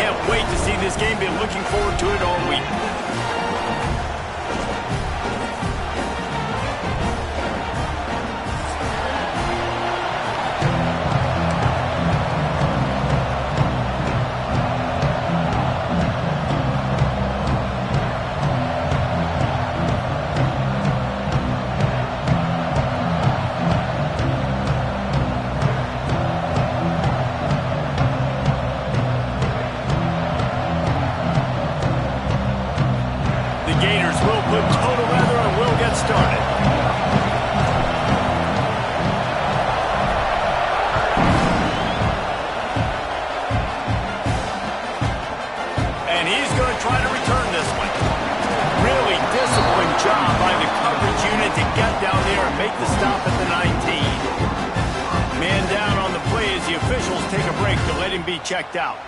can't wait to see this game. Been looking forward to it all week. Be checked out.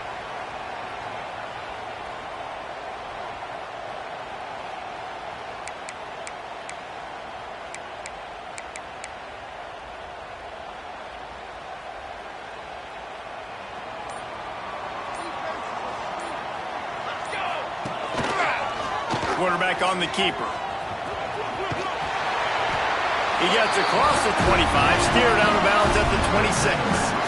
Quarterback on the keeper. He gets across the 25, steered out of bounds at the 26.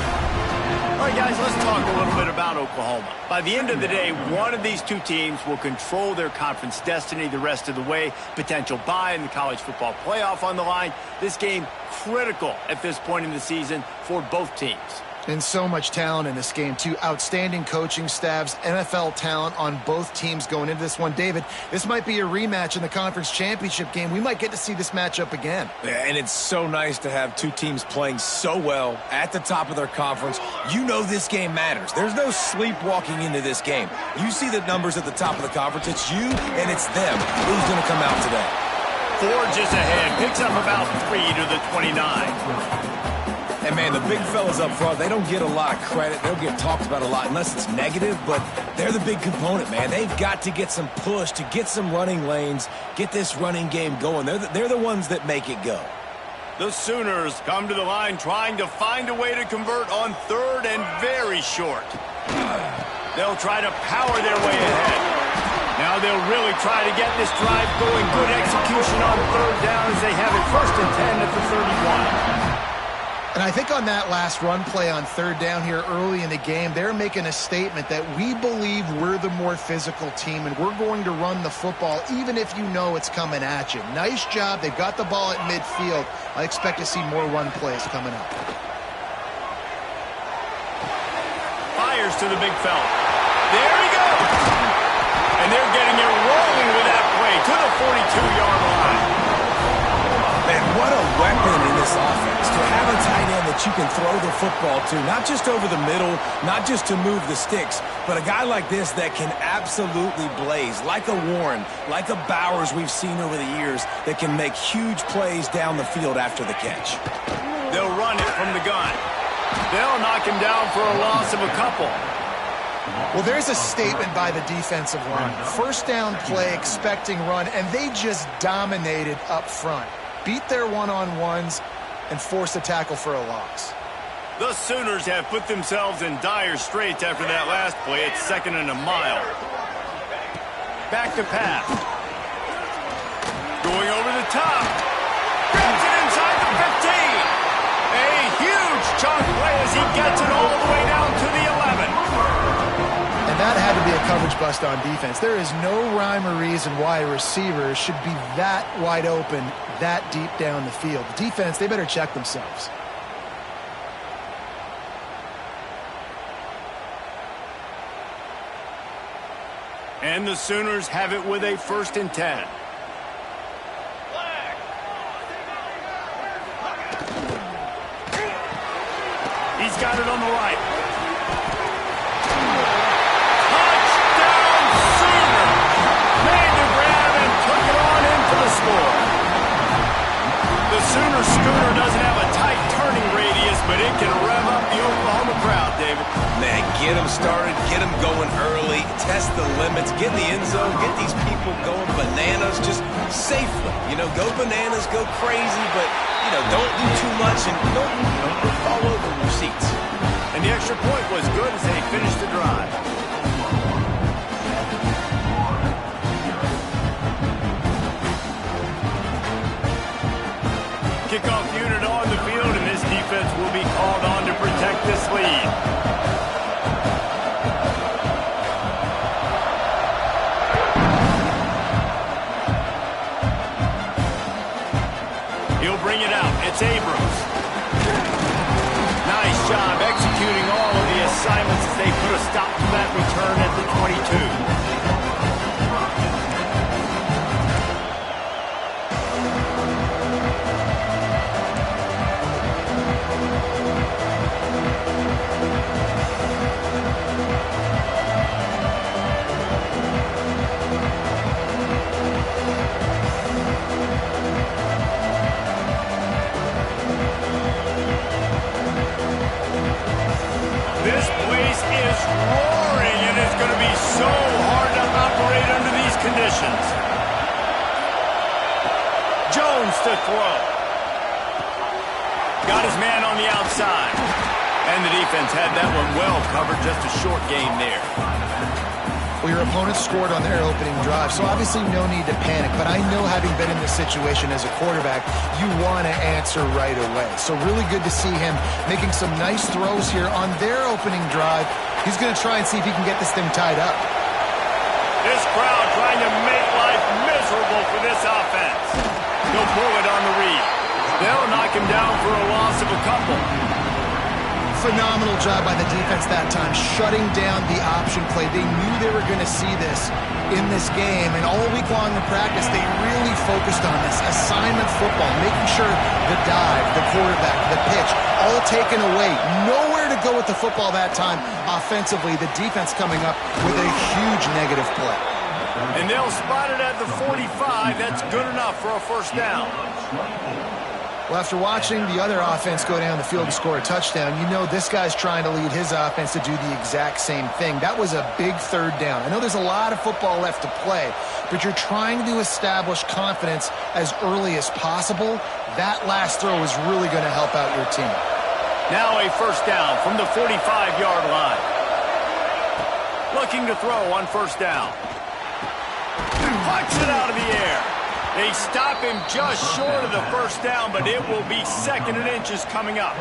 All right, guys, let's talk a little bit about Oklahoma. By the end of the day, one of these two teams will control their conference destiny the rest of the way. Potential bye in the college football playoff on the line. This game critical at this point in the season for both teams. And so much talent in this game, too. Outstanding coaching staffs, NFL talent on both teams going into this one. David, this might be a rematch in the conference championship game. We might get to see this matchup again. Yeah, and it's so nice to have two teams playing so well at the top of their conference. You know this game matters. There's no sleepwalking into this game. You see the numbers at the top of the conference. It's you and it's them. Who's going to come out today? Forges ahead. Picks up about 3 to the 29. And, man, the big fellas up front, they don't get a lot of credit. They'll get talked about a lot unless it's negative, but they're the big component, man. They've got to get some push, to get some running lanes, get this running game going. They're the ones that make it go. The Sooners come to the line trying to find a way to convert on third and very short. They'll try to power their way ahead. Now they'll really try to get this drive going. Good execution on third down as they have it 1st and 10 at the 31. And I think on that last run play on third down here early in the game, they're making a statement that we believe we're the more physical team and we're going to run the football even if you know it's coming at you. Nice job. They've got the ball at midfield. I expect to see more run plays coming up. Fires to the big fella. There he goes. And they're getting it rolling with that play to the 42-yard line. Man, what a weapon in this offense to have a tight end that you can throw the football to, not just over the middle, not just to move the sticks, but a guy like this that can absolutely blaze, like a Warren, like a Bowers we've seen over the years, that can make huge plays down the field after the catch. They'll run it from the gun. They'll knock him down for a loss of a couple. Well, there's a statement by the defensive line. First down play, expecting run, and they just dominated up front. Beat their one-on-ones and force a tackle for a loss. The Sooners have put themselves in dire straits after that last play. It's 2nd and a mile. Back to pass. Going over the top. Grabs it inside the 15. A huge chunk play as he gets it all the way down to the 11. And that had to be a coverage bust on defense. There is no rhyme or reason why a receiver should be that wide open, that deep down the field. The defense, they better check themselves. And the Sooners have it with a 1st and 10. He's got it on the right. Touchdown Sooners! Made the grab and took it on in for the score. The Sooner scooter doesn't have a tight turning radius, but it can rev up the Oklahoma crowd, David. Man, get them started, get them going early, test the limits, get in the end zone, get these people going bananas just safely. You know, go bananas, go crazy, but, you know, don't do too much and don't fall over in your seats. And the extra point was good as they finished the drive. bring it out. It's Abrams. Nice job executing all of the assignments as they put a stop to that return at the 22. This place is roaring, and it's going to be so hard to operate under these conditions. Jones to throw. Got his man on the outside. And the defense had that one well covered, just a short game there. Well, your opponent scored on their opening drive, so obviously no need to panic. But I know, having been in this situation as a quarterback, you want to answer right away. So really good to see him making some nice throws here on their opening drive. He's going to try and see if he can get this thing tied up. This crowd trying to make life miserable for this offense. He'll blow it on the read. They'll knock him down for a loss of a couple. Phenomenal job by the defense that time, shutting down the option play. They knew they were going to see this in this game, and all week long in practice, they really focused on this assignment football, making sure the dive, the quarterback, the pitch, all taken away. Nowhere to go with the football that time offensively. The defense coming up with a huge negative play. And they'll spot it at the 45. That's good enough for a first down. Well, after watching the other offense go down the field and score a touchdown, you know this guy's trying to lead his offense to do the exact same thing. That was a big third down. I know there's a lot of football left to play, but you're trying to establish confidence as early as possible. That last throw is really going to help out your team. Now a first down from the 45-yard line. Looking to throw on first down. Pucks it out of the air. They stop him just short of the first down, but it will be 2nd and inches coming up.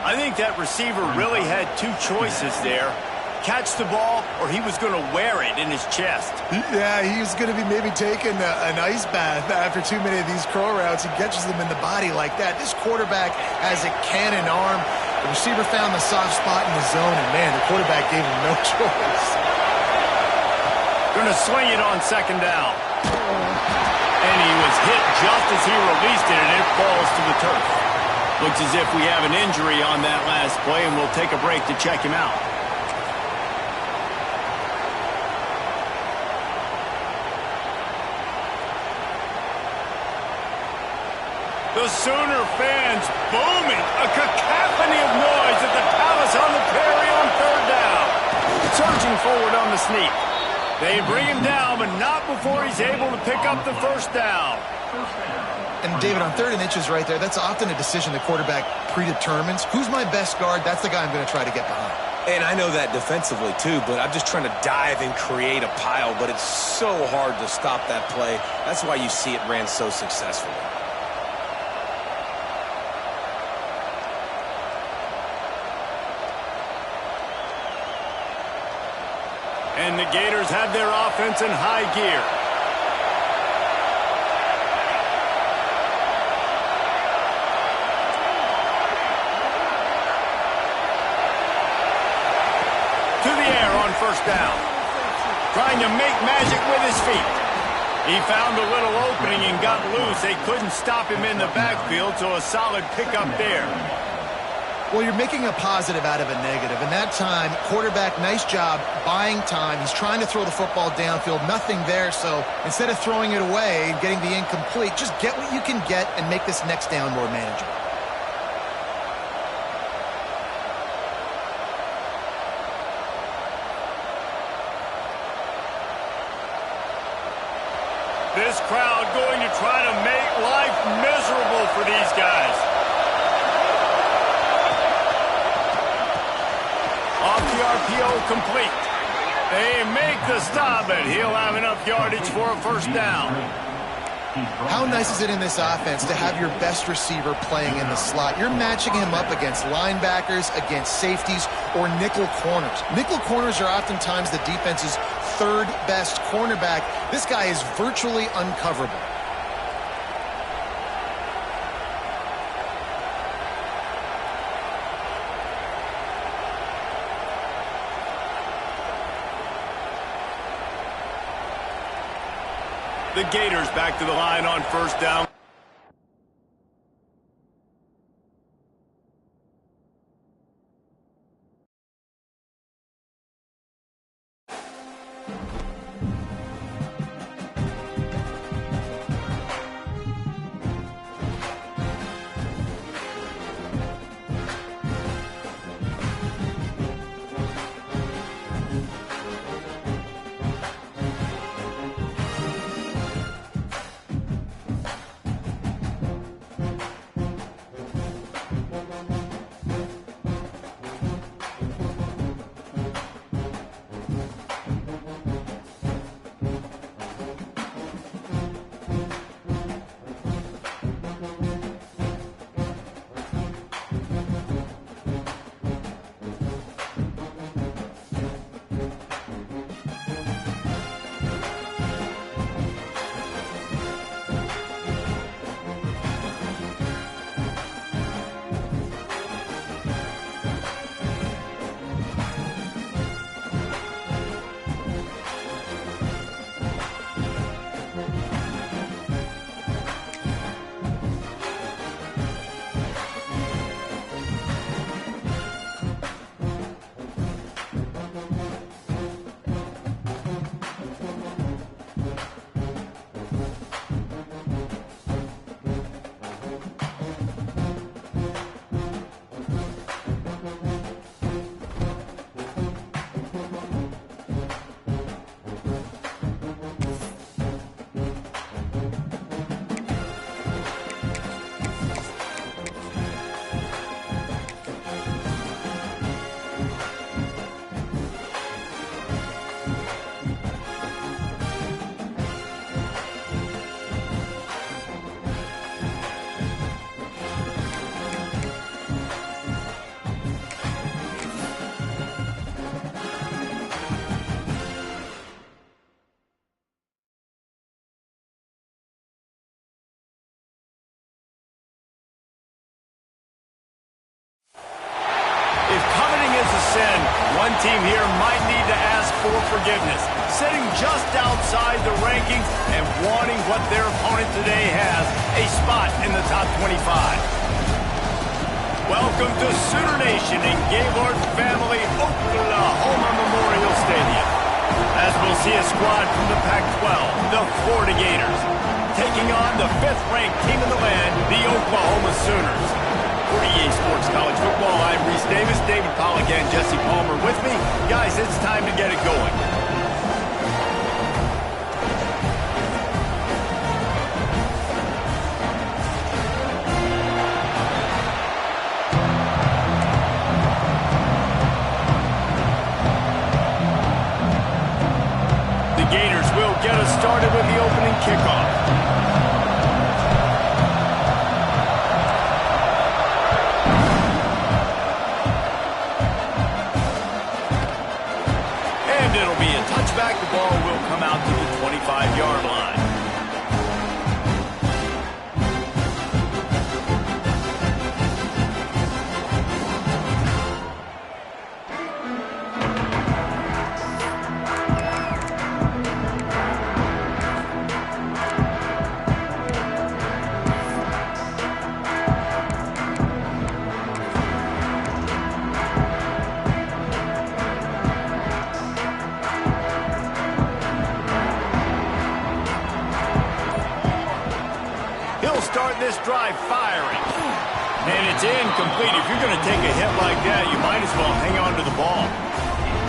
I think that receiver really had two choices there. Catch the ball, or he was going to wear it in his chest. Yeah, he was going to be maybe taking an ice bath after too many of these curl routes. He catches them in the body like that. This quarterback has a cannon arm. The receiver found the soft spot in the zone, and man, the quarterback gave him no choice. Going to swing it on 2nd down. And he was hit just as he released it, and it falls to the turf. Looks as if we have an injury on that last play, and we'll take a break to check him out. The Sooner fans booming. A cacophony of noise at the Palace on the Prairie on 3rd down. Surging forward on the sneak. They bring him down, but not before he's able to pick up the first down. And David, on 3rd and inches right there, that's often a decision the quarterback predetermines. Who's my best guard? That's the guy I'm going to try to get behind. And I know that defensively too, but I'm just trying to dive and create a pile, but it's so hard to stop that play. That's why you see it ran so successfully. And the Gators have their offense in high gear. To the air on first down. Trying to make magic with his feet. He found a little opening and got loose. They couldn't stop him in the backfield, so a solid pickup there. Well, you're making a positive out of a negative. And that time, quarterback, nice job, buying time. He's trying to throw the football downfield. Nothing there, so instead of throwing it away and getting the incomplete, just get what you can get and make this next down more manageable. This crowd going to try to make life miserable for these guys. Off the RPO complete. They make the stop, and he'll have enough yardage for a first down. How nice is it in this offense to have your best receiver playing in the slot? You're matching him up against linebackers, against safeties, or nickel corners. Nickel corners are oftentimes the defense's third best cornerback. This guy is virtually uncoverable. The Gators back to the line on first down. If coveting is a sin, one team here might need to ask for forgiveness, sitting just outside the rankings and wanting what their opponent today has, a spot in the top 25. Welcome to Sooner Nation in Gaylord Family, Oklahoma Memorial Stadium. As we'll see a squad from the Pac-12, the Florida Gators, taking on the 5th-ranked team in the land, the Oklahoma Sooners. For EA Sports College Football, I'm Reese Davis, David Pollack, and Jesse Palmer with me. Guys, it's time to get it going. The Gators will get us started with the opening kickoff. The ball will come out to the 25-yard line. Start this drive firing. And it's incomplete. If you're going to take a hit like that, you might as well hang on to the ball.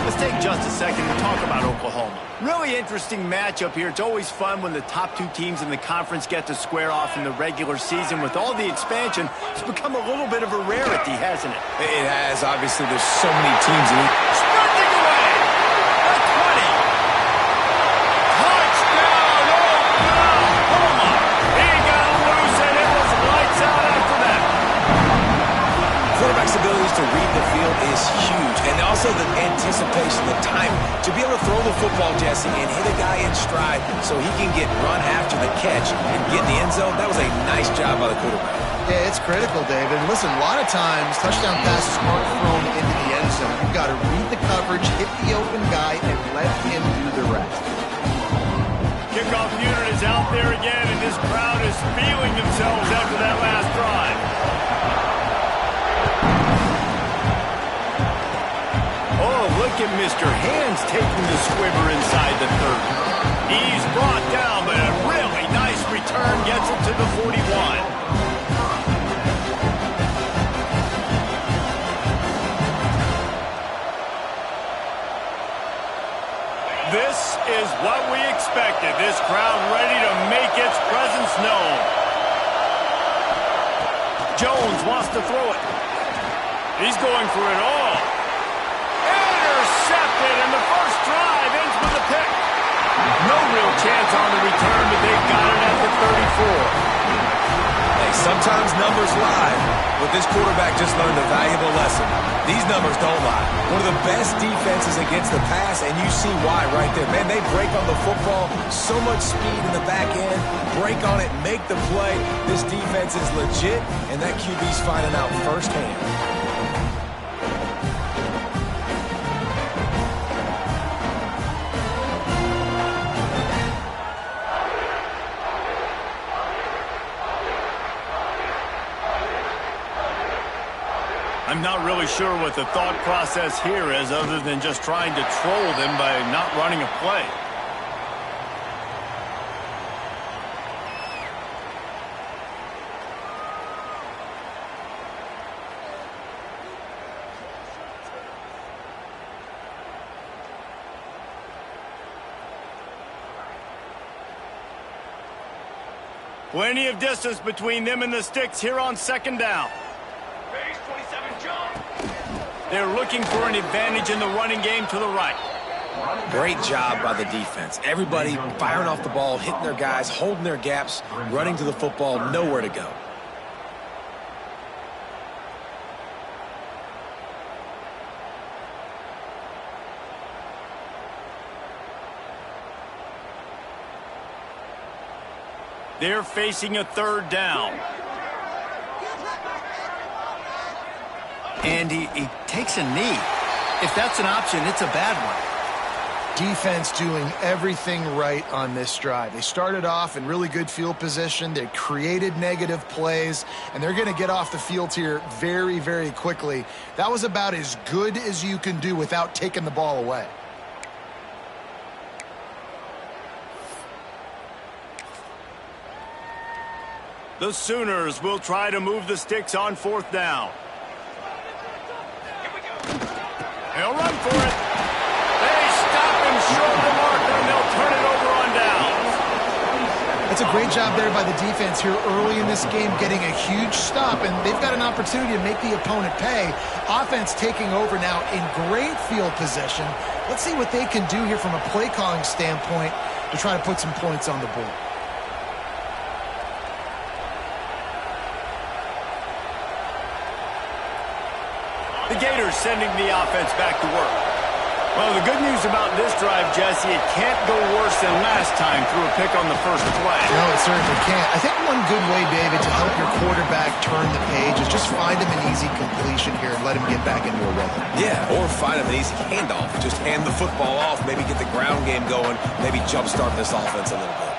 Let's take just a second to talk about Oklahoma. Really interesting matchup here. It's always fun when the top two teams in the conference get to square off in the regular season. With all the expansion, it's become a little bit of a rarity, hasn't it? It has. Obviously, there's so many teams in it. Sprinting away! A 20! Touchdown, Oklahoma! He got loose and it was lights out after that. Quarterback's abilities to read the field is huge. And also the anticipation, the time to be able to throw the football, Jesse, and hit a guy in stride so he can get run after the catch and get in the end zone. That was a nice job by the quarterback. Yeah, it's critical, David. And listen, a lot of times touchdown passes aren't thrown into the end zone. You've got to read the coverage, hit the open guy, and let him do the rest. Kickoff unit is out. feeling themselves after that last drive. Oh, look at Mr. Hands taking the squibber inside the 30. He's brought down, but a really nice return gets it to the 41. This is what we expected. This crowd ready to make its presence known. Jones wants to throw it. He's going for it all. Intercepted, and the first drive ends with a pick. No real chance on the return, but they got it at the 34. Hey, sometimes numbers lie, but this quarterback just learned a valuable lesson. These numbers don't lie. One of the best defenses against the pass, and you see why right there. Man, they break on the football, so much speed in the back end, break on it, make the play. This defense is legit, and that QB's finding out firsthand. I'm not really sure what the thought process here is other than just trying to troll them by not running a play. Plenty of distance between them and the sticks here on second down. They're looking for an advantage in the running game to the right. Great job by the defense. Everybody firing off the ball, hitting their guys, holding their gaps, running to the football, nowhere to go. They're facing a third down. And he takes a knee. If that's an option, it's a bad one. Defense doing everything right on this drive. They started off in really good field position. They created negative plays, and they're going to get off the field here very, very quickly. That was about as good as you can do without taking the ball away. The Sooners will try to move the sticks on fourth down. They'll run for it. They stop him short of the marker, and they'll turn it over on downs. That's a great job there by the defense here early in this game, getting a huge stop, and they've got an opportunity to make the opponent pay. Offense taking over now in great field position. Let's see what they can do here from a play calling standpoint to try to put some points on the board. The Gators sending the offense back to work. Well, the good news about this drive, Jesse, it can't go worse than last time through a pick on the first play. No, it certainly can't. I think one good way, David, to help your quarterback turn the page is just find him an easy completion here and let him get back into a rhythm. Yeah, or find him an easy handoff. Just hand the football off, maybe get the ground game going, maybe jumpstart this offense a little bit.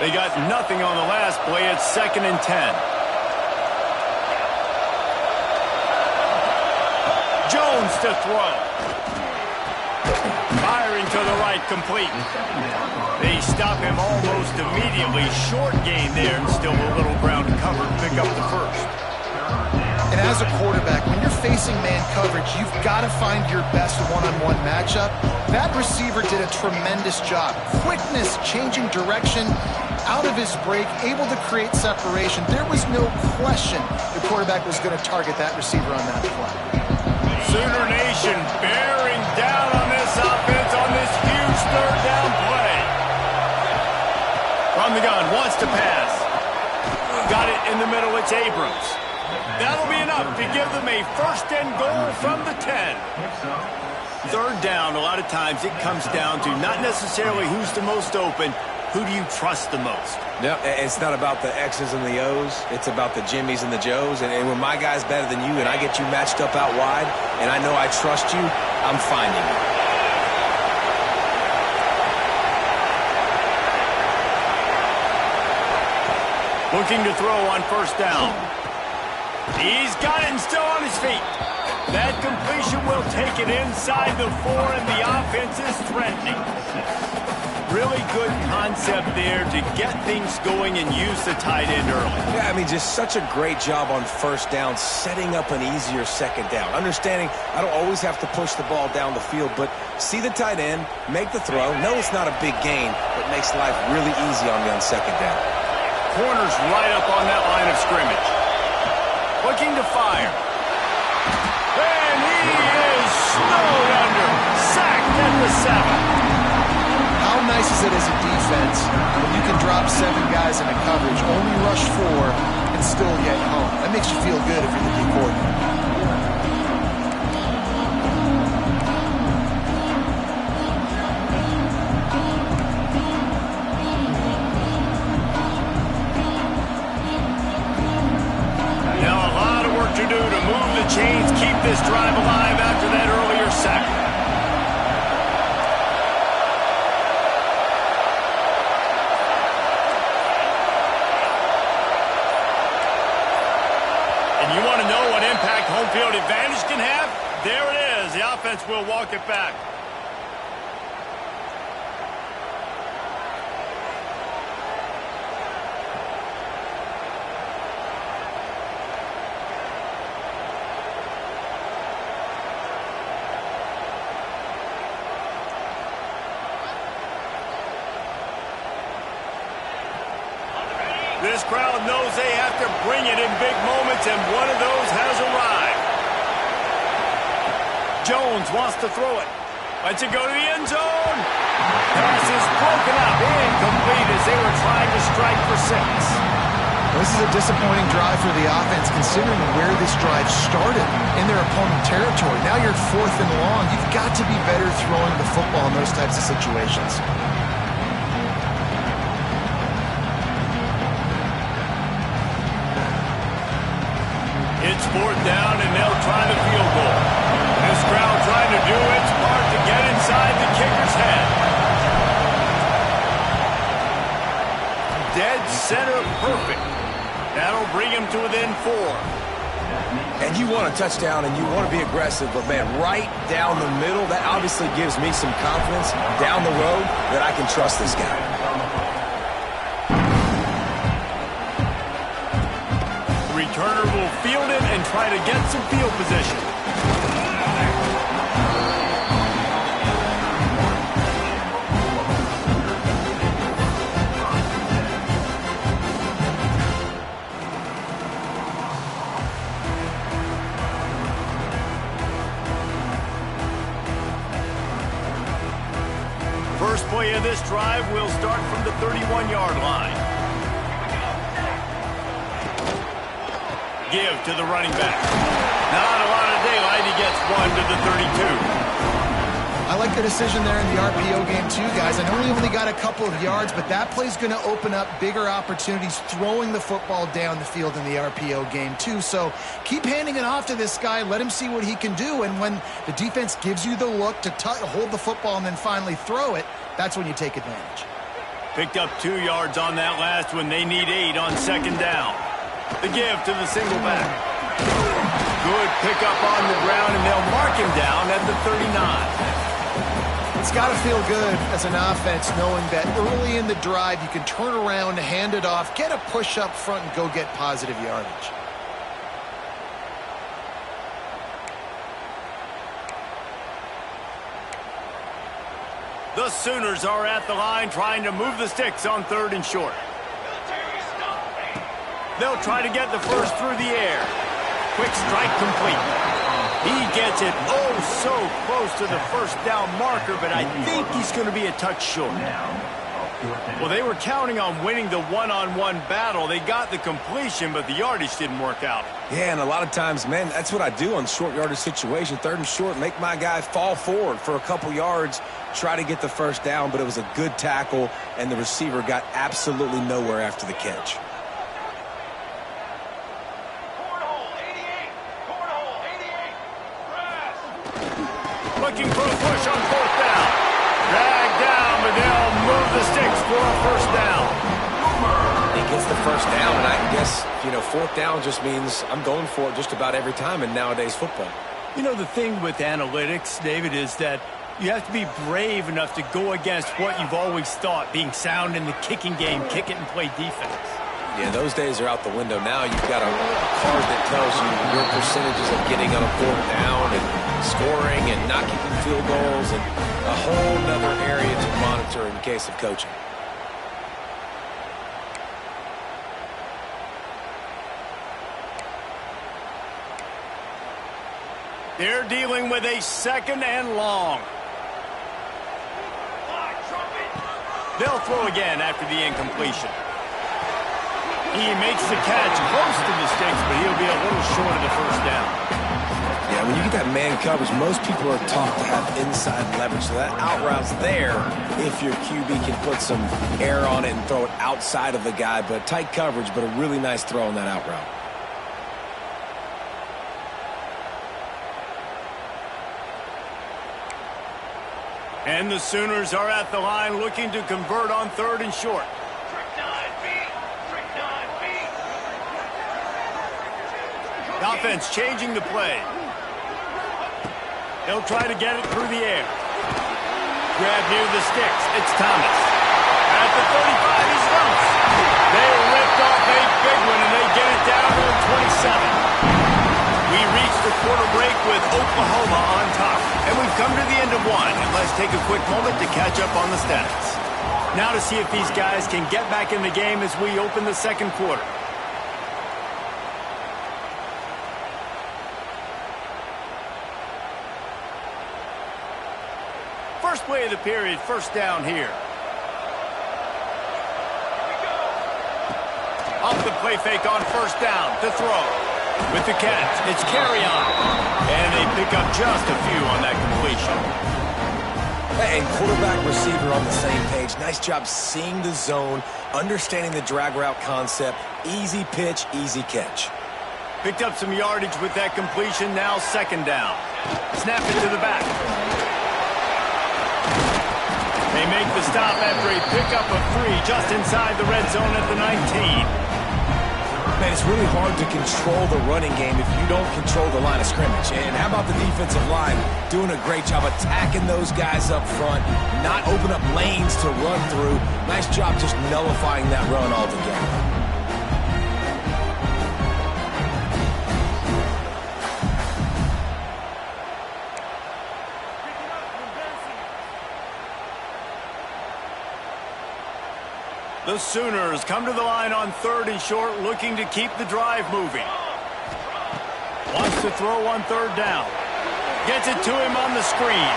They got nothing on the last play. It's 2nd and 10. Jones to throw. Firing to the right, complete. They stop him almost immediately. Short gain there, and still a little ground to cover to pick up the first. And as a quarterback, when you're facing man coverage, you've got to find your best one-on-one matchup. That receiver did a tremendous job. Quickness, changing direction, out of his break, able to create separation. There was no question the quarterback was going to target that receiver on that play. Sooner Nation bearing down on this offense on this huge third down play. From the gun, wants to pass. Got it in the middle, it's Abrams. That'll be enough to give them a 1st and goal from the 10. Third down, a lot of times it comes down to not necessarily who's the most open, who do you trust the most? No, it's not about the X's and the O's. It's about the Jimmies and the Joes. And when my guy's better than you and I get you matched up out wide and I know I trust you, I'm finding you. Looking to throw on first down. He's got it and still on his feet. That completion will take it inside the 4, and the offense is threatening. Really good concept there to get things going and use the tight end early. Yeah, I mean, just such a great job on first down, setting up an easier second down. Understanding I don't always have to push the ball down the field, but see the tight end, make the throw. No, it's not a big gain, but makes life really easy on me on second down. Corner's right up on that line of scrimmage. Looking to fire. And he is snowed under. Sacked at the 7. How nice is it as a defense when you can drop 7 guys into coverage, only rush 4, and still get home? That makes you feel good if you're the D coordinator. To do to move the chains, keep this drive alive after that earlier sack. And you want to know what impact home field advantage can have? There it is. The offense will walk it back. This crowd knows they have to bring it in big moments, and one of those has arrived. Jones wants to throw it. Lets it go to the end zone. Pass is broken up, incomplete as they were trying to strike for 6. This is a disappointing drive for the offense, considering where this drive started, in their opponent territory. Now you're 4th and long. You've got to be better throwing the football in those types of situations. It's 4th down, and they'll try the field goal. This crowd trying to do its part to get inside the kicker's head. Dead center perfect. That'll bring him to within 4. And you want a touchdown and you want to be aggressive, but, man, right down the middle, that obviously gives me some confidence down the road that I can trust this guy. Returner will field it and try to get some field position. First play of this drive will start from the 31-yard line. Give to the running back. Not a lot of daylight. He gets 1 to the 32. I like the decision there in the RPO game too, guys. I know he only got a couple of yards, but that play's going to open up bigger opportunities throwing the football down the field in the RPO game too. So keep handing it off to this guy. Let him see what he can do. And when the defense gives you the look to hold the football and then finally throw it, that's when you take advantage. Picked up 2 yards on that last one. They need 8 on second down. The give to the single back. Good pickup on the ground, and they'll mark him down at the 39. It's got to feel good as an offense knowing that early in the drive you can turn around, hand it off, get a push up front, and go get positive yardage. The Sooners are at the line trying to move the sticks on 3rd and short. They'll try to get the first through the air. Quick strike complete. He gets it so close to the first down marker, but I think he's going to be a touch short. Well, they were counting on winning the one-on-one battle. They got the completion, but the yardage didn't work out. Yeah, and a lot of times, man, that's what I do on short yardage situation. 3rd and short, make my guy fall forward for a couple yards, try to get the first down, but it was a good tackle, and the receiver got absolutely nowhere after the catch. Looking for a push on 4th down. Dragged down, but they'll move the sticks for a first down. He gets the first down, and I guess, 4th down just means I'm going for it just about every time in nowadays football. You know, the thing with analytics, David, is that you have to be brave enough to go against what you've always thought, being sound in the kicking game, kick it and play defense. Yeah, those days are out the window now. You've got a card that tells you your percentages of getting on a 4th down and scoring and not kicking field goals, and a whole nother area to monitor in case of coaching. They're dealing with a 2nd and long. They'll throw again after the incompletion. He makes the catch close to the sticks, but he'll be a little short of the first down. Yeah, when you get that man coverage, most people are taught to have inside leverage. So that out route's there if your QB can put some air on it and throw it outside of the guy. But tight coverage, but a really nice throw on that out route. And the Sooners are at the line looking to convert on 3rd and short. The offense changing the play. They'll try to get it through the air. Grab near the sticks. It's Thomas. At the 35, he's loose. They ripped off a big one, and they get it down to the 27. We reach the quarter break with Oklahoma on top. And we've come to the end of one. And let's take a quick moment to catch up on the stats. Now to see if these guys can get back in the game as we open the 2nd quarter. First play of the period, first down here. Off the play fake on first down to throw. With the catch, it's carry on. And they pick up just a few on that completion. Hey, quarterback, receiver on the same page. Nice job seeing the zone, understanding the drag route concept. Easy pitch, easy catch. Picked up some yardage with that completion, now 2nd down. Snap it to the back. They make the stop after a pickup of 3 just inside the red zone at the 19. Man, it's really hard to control the running game if you don't control the line of scrimmage. And how about the defensive line doing a great job attacking those guys up front, not open up lanes to run through. Nice job just nullifying that run altogether. The Sooners come to the line on 3rd and short, looking to keep the drive moving. Wants to throw on 3rd down. Gets it to him on the screen.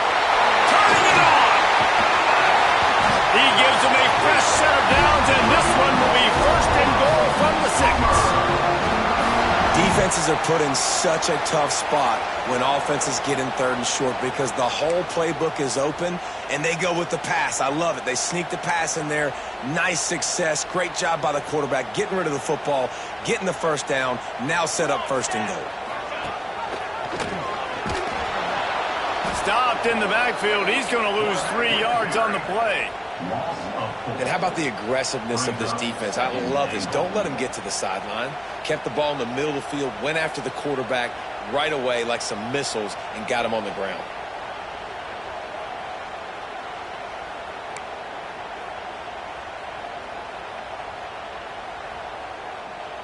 Turning it on! He gives them a fresh set of downs, and this one will be 1st and goal from the 6. Defenses are put in such a tough spot when offenses get in 3rd and short because the whole playbook is open and they go with the pass. I love it. They sneak the pass in there. Nice success. Great job by the quarterback getting rid of the football, getting the first down, now set up 1st and goal. Stopped in the backfield. He's going to lose 3 yards on the play. And how about the aggressiveness of this defense? I love this. Don't let him get to the sideline. Kept the ball in the middle of the field, went after the quarterback right away like some missiles and got him on the ground.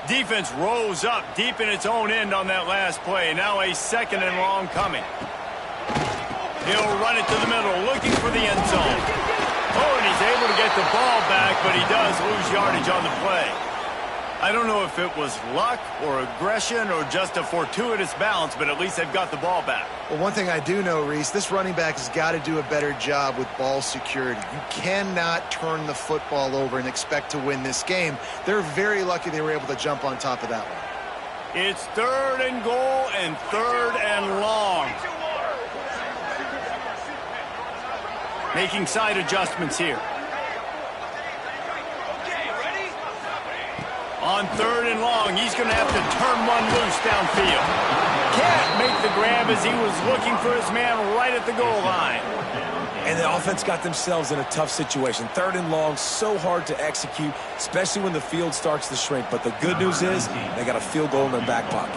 Defense rose up deep in its own end on that last play. Now a 2nd and long coming. He'll run it to the middle, looking for the end zone. Oh, and he's able to get the ball back, but he does lose yardage on the play. I don't know if it was luck or aggression or just a fortuitous bounce, but at least they've got the ball back. Well, one thing I do know, Reese, this running back has got to do a better job with ball security. You cannot turn the football over and expect to win this game. They're very lucky they were able to jump on top of that one. It's 3rd and goal and 3rd and long. Making side adjustments here. On 3rd and long, he's going to have to turn one loose downfield. Can't make the grab as he was looking for his man right at the goal line. And the offense got themselves in a tough situation. 3rd and long, so hard to execute, especially when the field starts to shrink. But the good news is they got a field goal in their back pocket.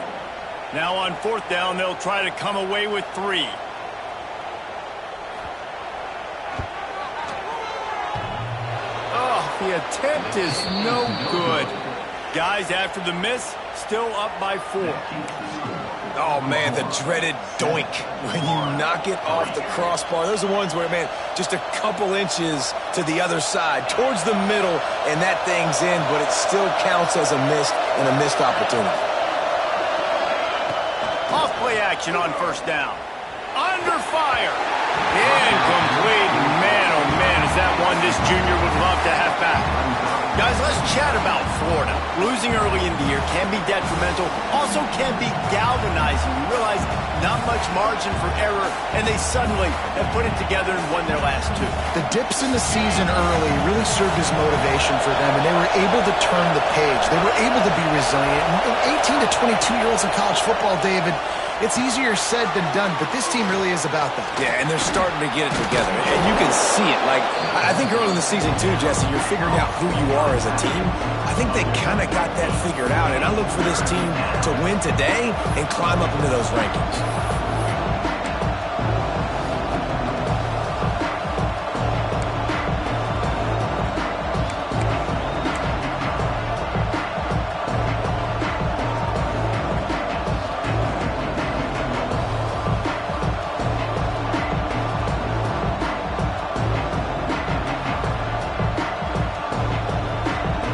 Now on 4th down, they'll try to come away with 3. Oh, the attempt is no good. Guys, after the miss, still up by 4. Oh, man, the dreaded doink when you knock it off the crossbar. Those are ones where, man, just a couple inches to the other side, towards the middle, and that thing's in, but it still counts as a missed opportunity. Off play action on 1st down. Under fire. Incomplete. Man, oh, man, is that one this junior would love to have back. Guys, let's chat about Florida. Losing early in the year can be detrimental, also can be galvanizing. You realize not much margin for error, and they suddenly have put it together and won their last 2. The dips in the season early really served as motivation for them, and they were able to turn the page. They were able to be resilient. And 18 to 22-year-olds in college football, David, it's easier said than done, but this team really is about that. Yeah, and they're starting to get it together, and you can see it. Like, I think early in the season, too, Jesse, you're figuring out who you are as a team. I think they kind of got that figured out, and I look for this team to win today and climb up into those rankings.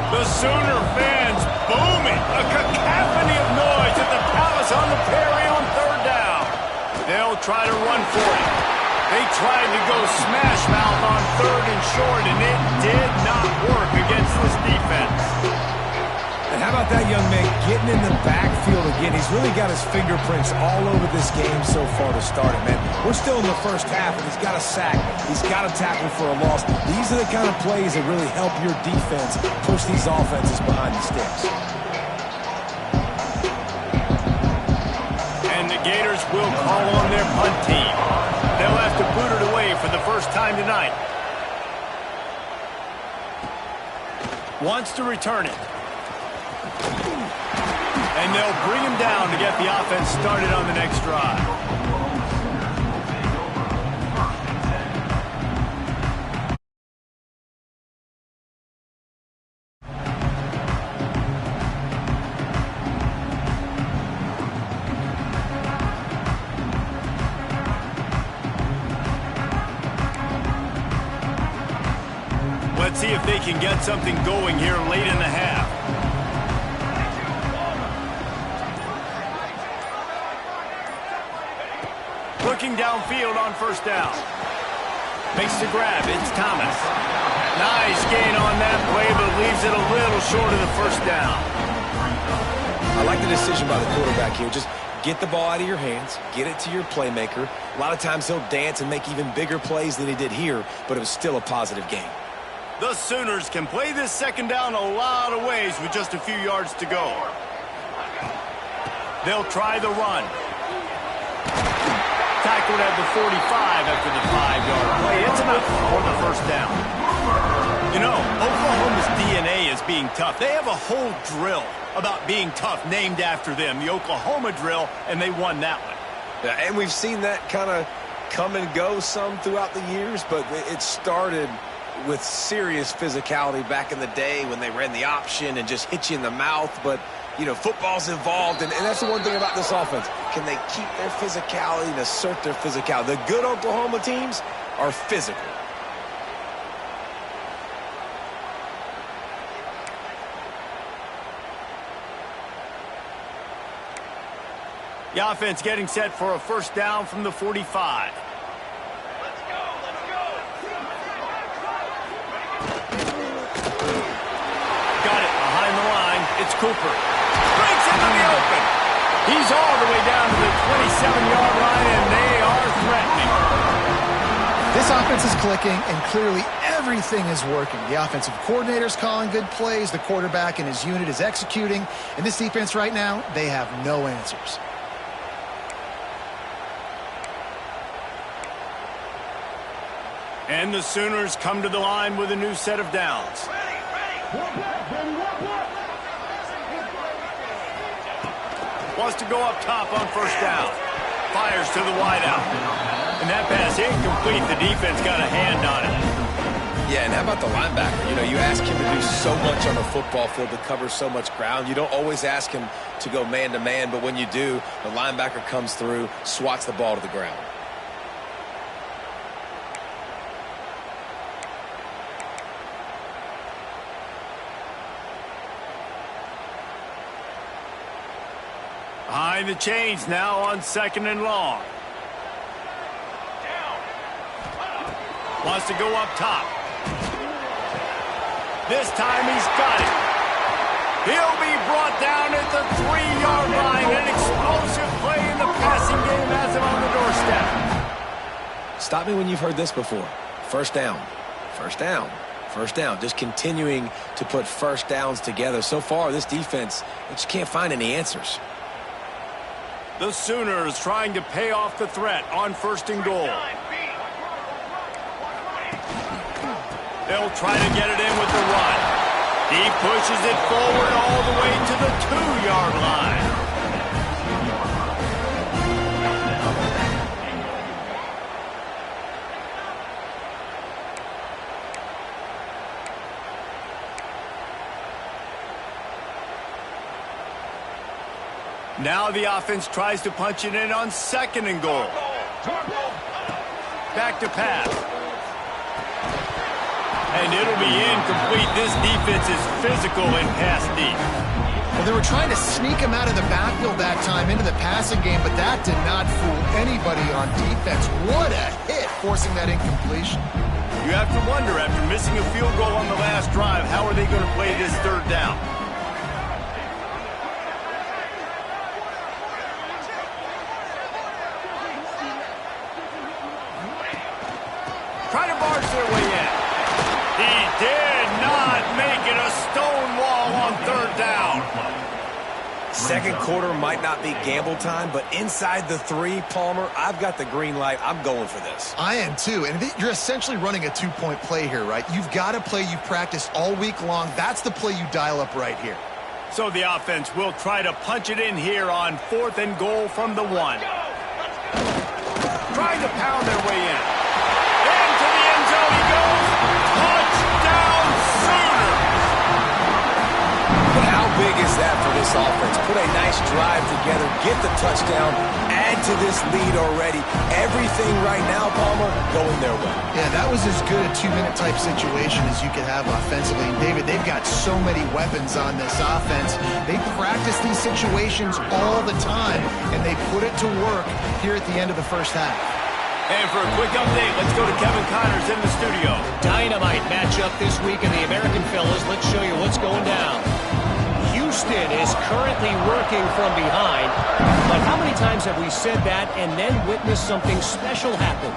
The Sooner fans booming. A cacophony of noise at the Palace on the Prairie on 3rd down. They'll try to run for it. They tried to go smash mouth on 3rd and short, and it did not work against this defense. And how about that young man getting in the backfield again? He's really got his fingerprints all over this game so far to start it, man. We're still in the 1st half, and he's got a sack. He's got a tackle for a loss. These are the kind of plays that really help your defense push these offenses behind the sticks. And the Gators will call on their punt team. They'll have to boot it away for the first time tonight. Wants to return it. And they'll bring him down to get the offense started on the next drive. Let's see if they can get something going here late in the half. Looking downfield on 1st down. Makes the grab. It's Thomas. Nice gain on that play, but leaves it a little short of the 1st down. I like the decision by the quarterback here. Just get the ball out of your hands, get it to your playmaker. A lot of times he'll dance and make even bigger plays than he did here, but it was still a positive game. The Sooners can play this 2nd down a lot of ways with just a few yards to go. They'll try the run. Tackled at the 45 after the 5-yard play. It's enough for the 1st down. You know, Oklahoma's DNA is being tough. They have a whole drill about being tough named after them, the Oklahoma drill, and they won that one. Yeah, and we've seen that kind of come and go some throughout the years, but it started with serious physicality back in the day when they ran the option and just hit you in the mouth. But, you know, football's evolved, and that's the one thing about this offense. Can they keep their physicality and assert their physicality? The good Oklahoma teams are physical. The offense getting set for a first down from the 45. Got it behind the line. It's Cooper. Breaks into the open. He's all the way down to the 27-yard line, and they are threatening. This offense is clicking, and clearly everything is working. The offensive coordinator's calling good plays. The quarterback and his unit is executing. And this defense right now, they have no answers. And the Sooners come to the line with a new set of downs. Wants to go up top on first down. Fires to the wideout. And that pass incomplete. The defense got a hand on it. Yeah, and how about the linebacker? You know, you ask him to do so much on the football field to cover so much ground. You don't always ask him to go man-to-man, but when you do, the linebacker comes through, swats the ball to the ground. Behind the chains now on 2nd and long. Wants to go up top. This time he's got it. He'll be brought down at the 3-yard line. An explosive play in the passing game has him on the doorstep. Stop me when you've heard this before. First down. First down. First down. Just continuing to put first downs together. So far, this defense, they just can't find any answers. The Sooners trying to pay off the threat on 1st and goal. They'll try to get it in with the run. He pushes it forward all the way to the 2-yard line. Now the offense tries to punch it in on 2nd and goal. Back to pass. And it'll be incomplete. This defense is physical in pass deep. Well, they were trying to sneak him out of the backfield that time into the passing game, but that did not fool anybody on defense. What a hit, forcing that incompletion. You have to wonder, after missing a field goal on the last drive, how are they going to play this 3rd down? Try to barge their way in. He did not make it a stone wall on 3rd down. Second quarter might not be gamble time, but inside the 3, Palmer, I've got the green light. I'm going for this. I am too, and you're essentially running a 2-point play here, right? You've got a play you practiced all week long. That's the play you dial up right here. So the offense will try to punch it in here on 4th and goal from the 1. Trying to pound their way in. Into the end zone he goes. Touchdown Sooners! But how big is that for this offense? Put a nice drive together, get the touchdown, add to this lead already. Everything right now, Palmer, going their way. Yeah, that was as good a 2-minute type situation as you could have offensively. And David, they've got so many weapons on this offense. They practice these situations all the time, and they put it to work here at the end of the first half. And for a quick update, let's go to Kevin Connors in the studio. Dynamite matchup this week in the American Fellas. Let's show you what's going down. Houston is currently working from behind, but how many times have we said that and then witnessed something special happen?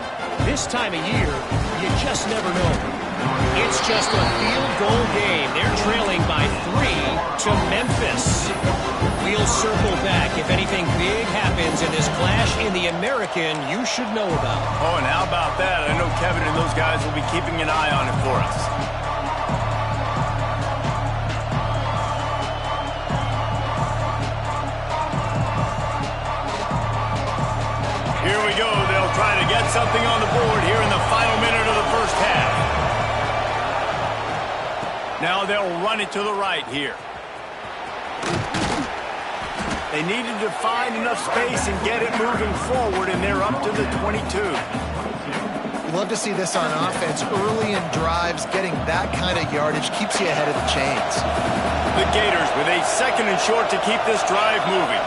This time of year, you just never know. It's just a field goal game. They're trailing by 3 to Memphis. We'll circle back if anything big happens in this clash in the American you should know about. Oh, and how about that? I know Kevin and those guys will be keeping an eye on it for us. Here we go. They'll try to get something on the board here in the final minute of the first half. Now they'll run it to the right here. They needed to find enough space and get it moving forward, and they're up to the 22. You love to see this on offense. Early in drives, getting that kind of yardage keeps you ahead of the chains. The Gators with a 2nd and short to keep this drive moving.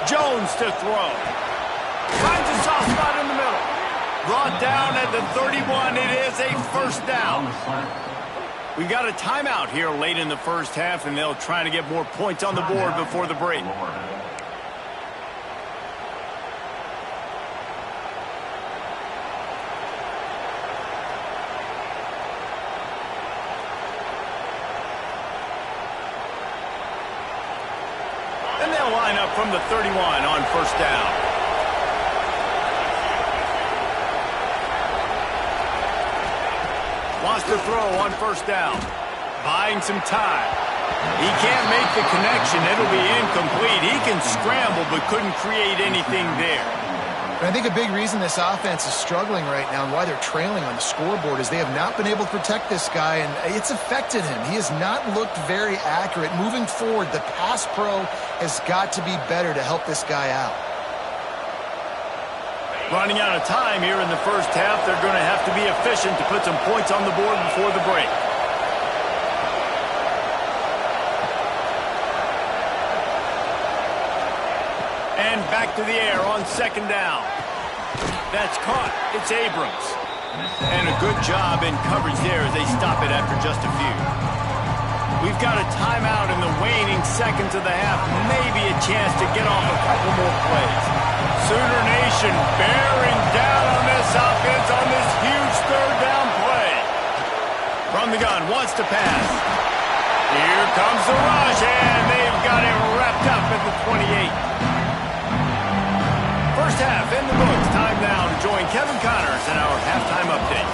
Jones to throw. Finds a soft spot in the middle. Brought down at the 31. It is a first down. We've got a timeout here late in the first half, and they'll try to get more points on the board before the break. And they'll line up from the 31 on first down. Wants to throw on first down. Buying some time. He can't make the connection. It'll be incomplete. He can scramble but couldn't create anything there. And I think a big reason this offense is struggling right now and why they're trailing on the scoreboard is they have not been able to protect this guy, and it's affected him. He has not looked very accurate. Moving forward, the pass pro has got to be better to help this guy out. Running out of time here in the first half. They're going to have to be efficient to put some points on the board before the break. And back to the air on second down. That's caught. It's Abrams. And a good job in coverage there as they stop it after just a few. We've got a timeout in the waning seconds of the half. Maybe a chance to get off a couple more plays. Sooner Nation bearing down on this offense on this huge third down play. From the gun, wants to pass. Here comes the rush, and they've got it wrapped up at the 28. First half in the books. Time now to join Kevin Connors in our halftime update.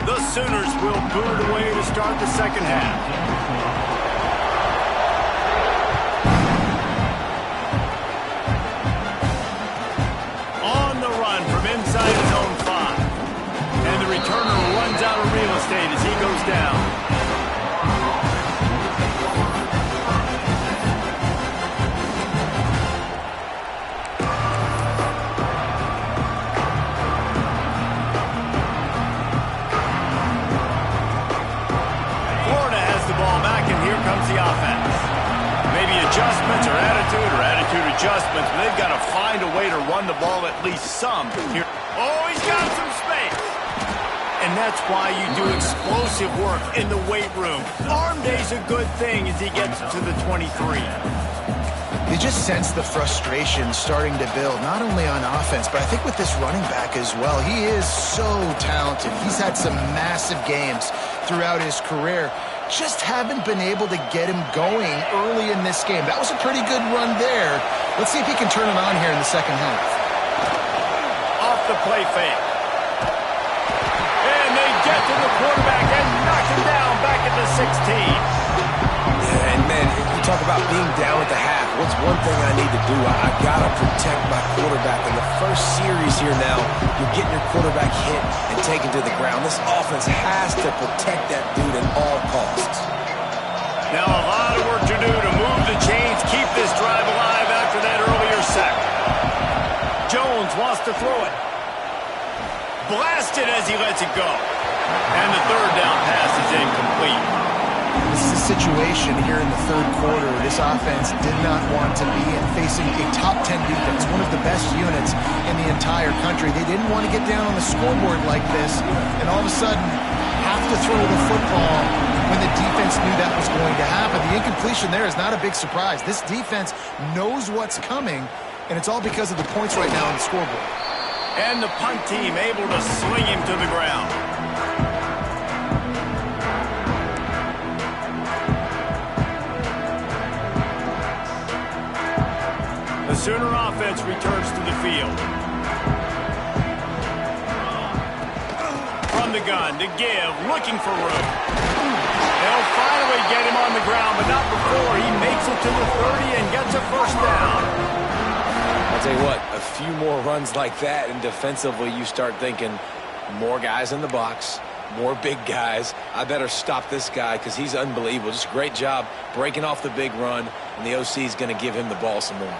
The Sooners will boot it away to start the second half. On the run from inside his own 5. And the returner runs out of real estate as he goes down. The offense. Maybe adjustments or attitude adjustments, but they've got to find a way to run the ball at least some here. Oh, he's got some space. And that's why you do explosive work in the weight room. Arm day's a good thing as he gets to the 23. You just sense the frustration starting to build, not only on offense, but I think with this running back as well. He is so talented. He's had some massive games throughout his career. Just haven't been able to get him going early in this game. That was a pretty good run there. Let's see if he can turn it on here in the second half. Off the play fake. And they get to the quarterback and knock him down back at the 16. Yeah, and man, you talk about being down at the half. What's one thing I need to do? I got to protect my quarterback. In the first series here now, you're getting your quarterback hit and taken to the ground. This offense has to protect that dude at all costs. Now a lot of work to do to move the chains, keep this drive alive after that earlier sack. Jones wants to throw it. Blasted as he lets it go. And the third down pass is incomplete. This is a situation here in the third quarter. This offense did not want to be in, facing a top 10 defense, one of the best units in the entire country. They didn't want to get down on the scoreboard like this and all of a sudden have to throw the football when the defense knew that was going to happen. The incompletion there is not a big surprise. This defense knows what's coming, and it's all because of the points right now on the scoreboard. And the punt team able to sling him to the ground. The Sooner offense returns to the field. From the gun to give, looking for room. They'll finally get him on the ground, but not before he makes it to the 30 and gets a first down. I'll tell you what, a few more runs like that, and defensively you start thinking more guys in the box, More big guys. I better stop this guy because he's unbelievable. Just a great job breaking off the big run, and the OC is going to give him the ball some more.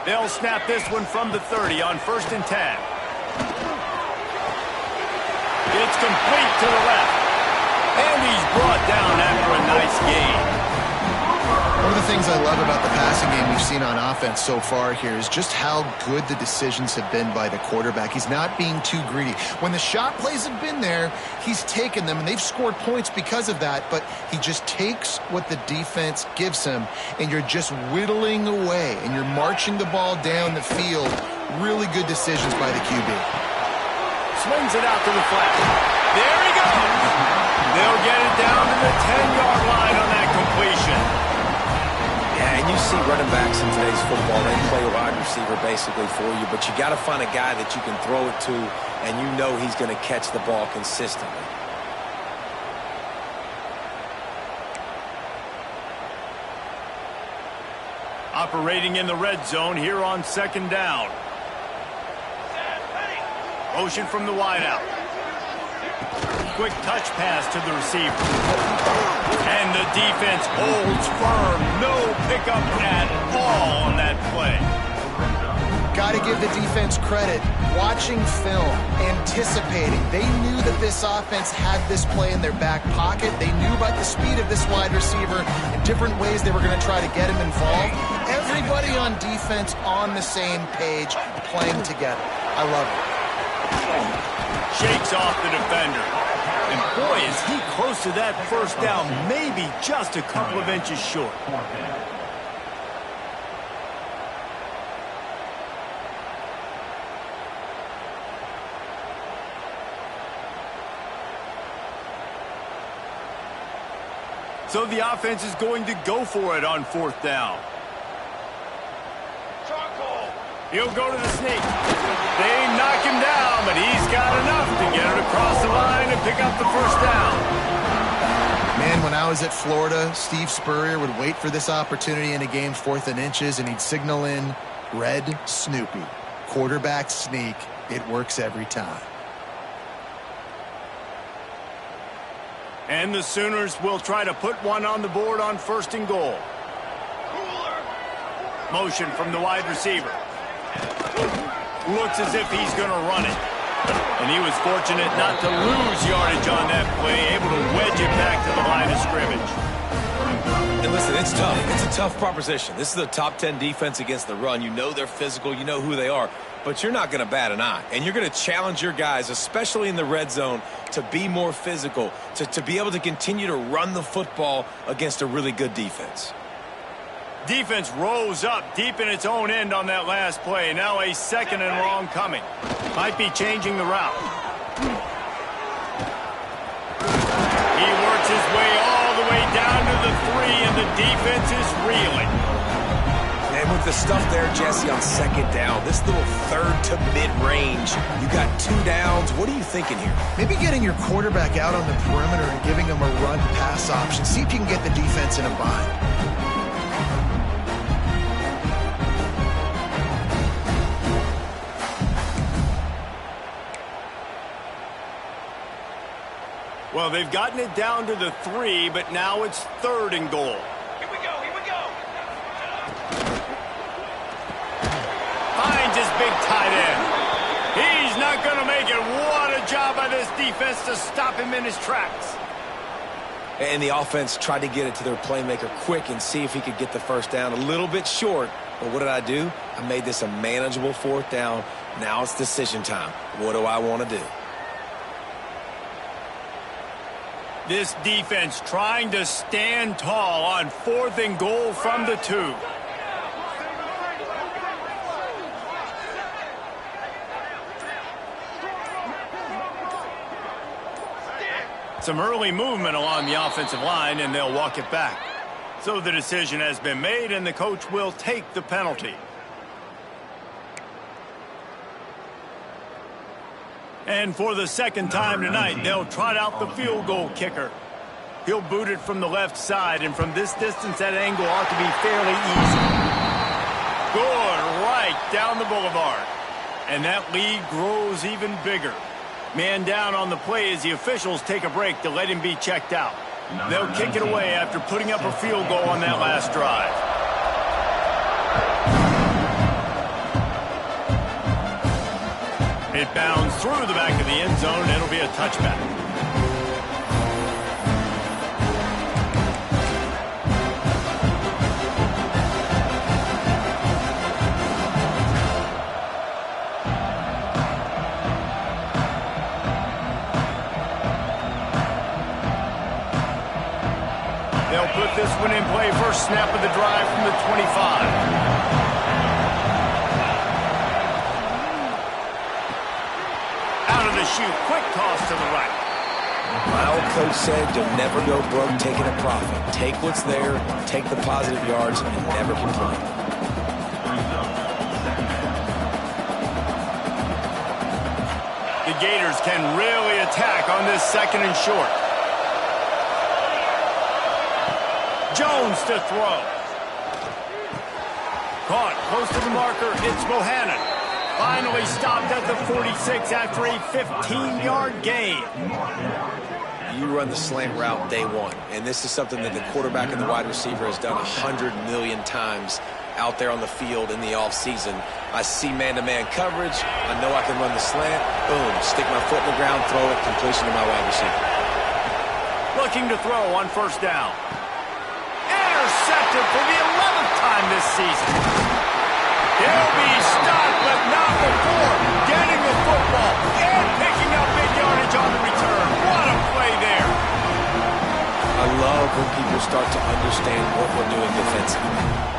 They'll snap this one from the 30 on 1st and 10. It's complete to the left. And he's brought down after a nice gain. One of the things I love about the passing game we've seen on offense so far here is just how good the decisions have been by the quarterback. He's not being too greedy. When the shot plays have been there, he's taken them, and they've scored points because of that, but he just takes what the defense gives him, and you're just whittling away, and you're marching the ball down the field. Really good decisions by the QB. Swings it out to the flat. There he goes. They'll get it down to the 10-yard line on that completion. Yeah, and you see running backs in today's football, they play a wide receiver basically for you, but you got to find a guy that you can throw it to, and you know he's going to catch the ball consistently. Operating in the red zone here on 2nd down. Motion from the wideout. Quick touch pass to the receiver. And the defense holds firm. No pickup at all on that play. Got to give the defense credit. Watching film, anticipating. They knew that this offense had this play in their back pocket. They knew about the speed of this wide receiver and different ways they were going to try to get him involved. Everybody on defense on the same page, playing together. I love it. Shakes off the defender. And boy, is he close to that 1st down, maybe just a couple of inches short. So the offense is going to go for it on 4th down. He'll go to the sneak. They knock him down, but he's got enough to get it across the line and pick up the 1st down. Man, when I was at Florida, Steve Spurrier would wait for this opportunity in a game 4th and inches, and he'd signal in Red Snoopy. Quarterback sneak. It works every time. And the Sooners will try to put one on the board on 1st and goal. Motion from the wide receiver. Looks as if he's going to run it. And he was fortunate not to lose yardage on that play, able to wedge it back to the line of scrimmage. And listen, it's tough. It's a tough proposition. This is a top 10 defense against the run. You know they're physical. You know who they are. But you're not going to bat an eye. And you're going to challenge your guys, especially in the red zone, to be more physical, to be able to continue to run the football against a really good defense. Defense rose up deep in its own end on that last play. Now a 2nd and long coming. Might be changing the route. He works his way all the way down to the 3, and the defense is reeling. And with the stuff there, Jesse, on 2nd down, this little 3rd to mid-range, you got 2 downs. What are you thinking here? Maybe getting your quarterback out on the perimeter and giving him a run-pass option. See if you can get the defense in a bind. Well, they've gotten it down to the 3, but now it's 3rd and goal. Here we go, here we go. Finds his big tight end. He's not going to make it. What a job by this defense to stop him in his tracks. And the offense tried to get it to their playmaker quick and see if he could get the 1st down. A little bit short, but what did I do? I made this a manageable 4th down. Now it's decision time. What do I want to do? This defense trying to stand tall on 4th and goal from the 2. Some early movement along the offensive line, and they'll walk it back. So the decision has been made, and the coach will take the penalty. And for the 2nd time tonight, they'll trot out the field goal kicker. He'll boot it from the left side, and from this distance, that angle ought to be fairly easy. Good, right down the boulevard. And that lead grows even bigger. Man down on the play as the officials take a break to let him be checked out. They'll kick it away after putting up a field goal on that last drive. It bounds through the back of the end zone. It'll be a touchback. They'll put this one in play. First snap of the drive from the 25. Shoot, quick toss to the right. My old coach said you'll never go broke taking a profit. Take what's there, take the positive yards, and never complain. The Gators can really attack on this second and short. Jones to throw. Caught close to the marker. It's Bohannon. Finally stopped at the 46 after a 15-yard gain. You run the slant route day one, and this is something that the quarterback and the wide receiver has done 100 million times out there on the field in the offseason. I see man-to-man coverage. I know I can run the slant. Boom, stick my foot in the ground, throw it, completion to my wide receiver. Looking to throw on first down. Intercepted for the 11th time this season. He'll be stopped, but not before getting the football and picking up big yardage on the return. What a play there. I love when people start to understand what we're doing defensively.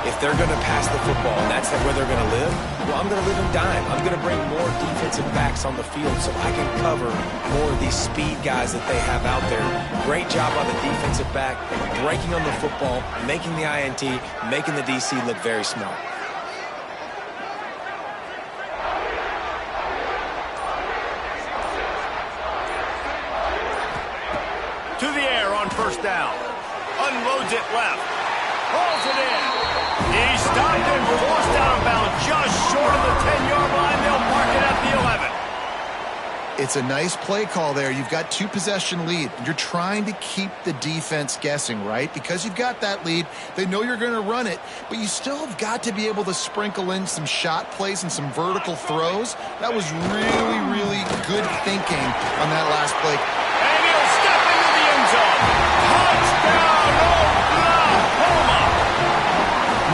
If they're going to pass the football and that's where they're going to live, well, I'm going to live in dime. I'm going to bring more defensive backs on the field so I can cover more of these speed guys that they have out there. Great job on the defensive back, breaking on the football, making the INT, making the DC look very smart. To the air on first down. Unloads it left. Hauls it in. He stopped and forced out of bounds just short of the 10-yard line. They'll mark it at the 11. It's a nice play call there. You've got 2-possession lead. You're trying to keep the defense guessing, right? Because you've got that lead. They know you're going to run it, but you still have got to be able to sprinkle in some shot plays and some vertical throws. That was really, really good thinking on that last play. And he'll step into the end zone. Touchdown, Oklahoma!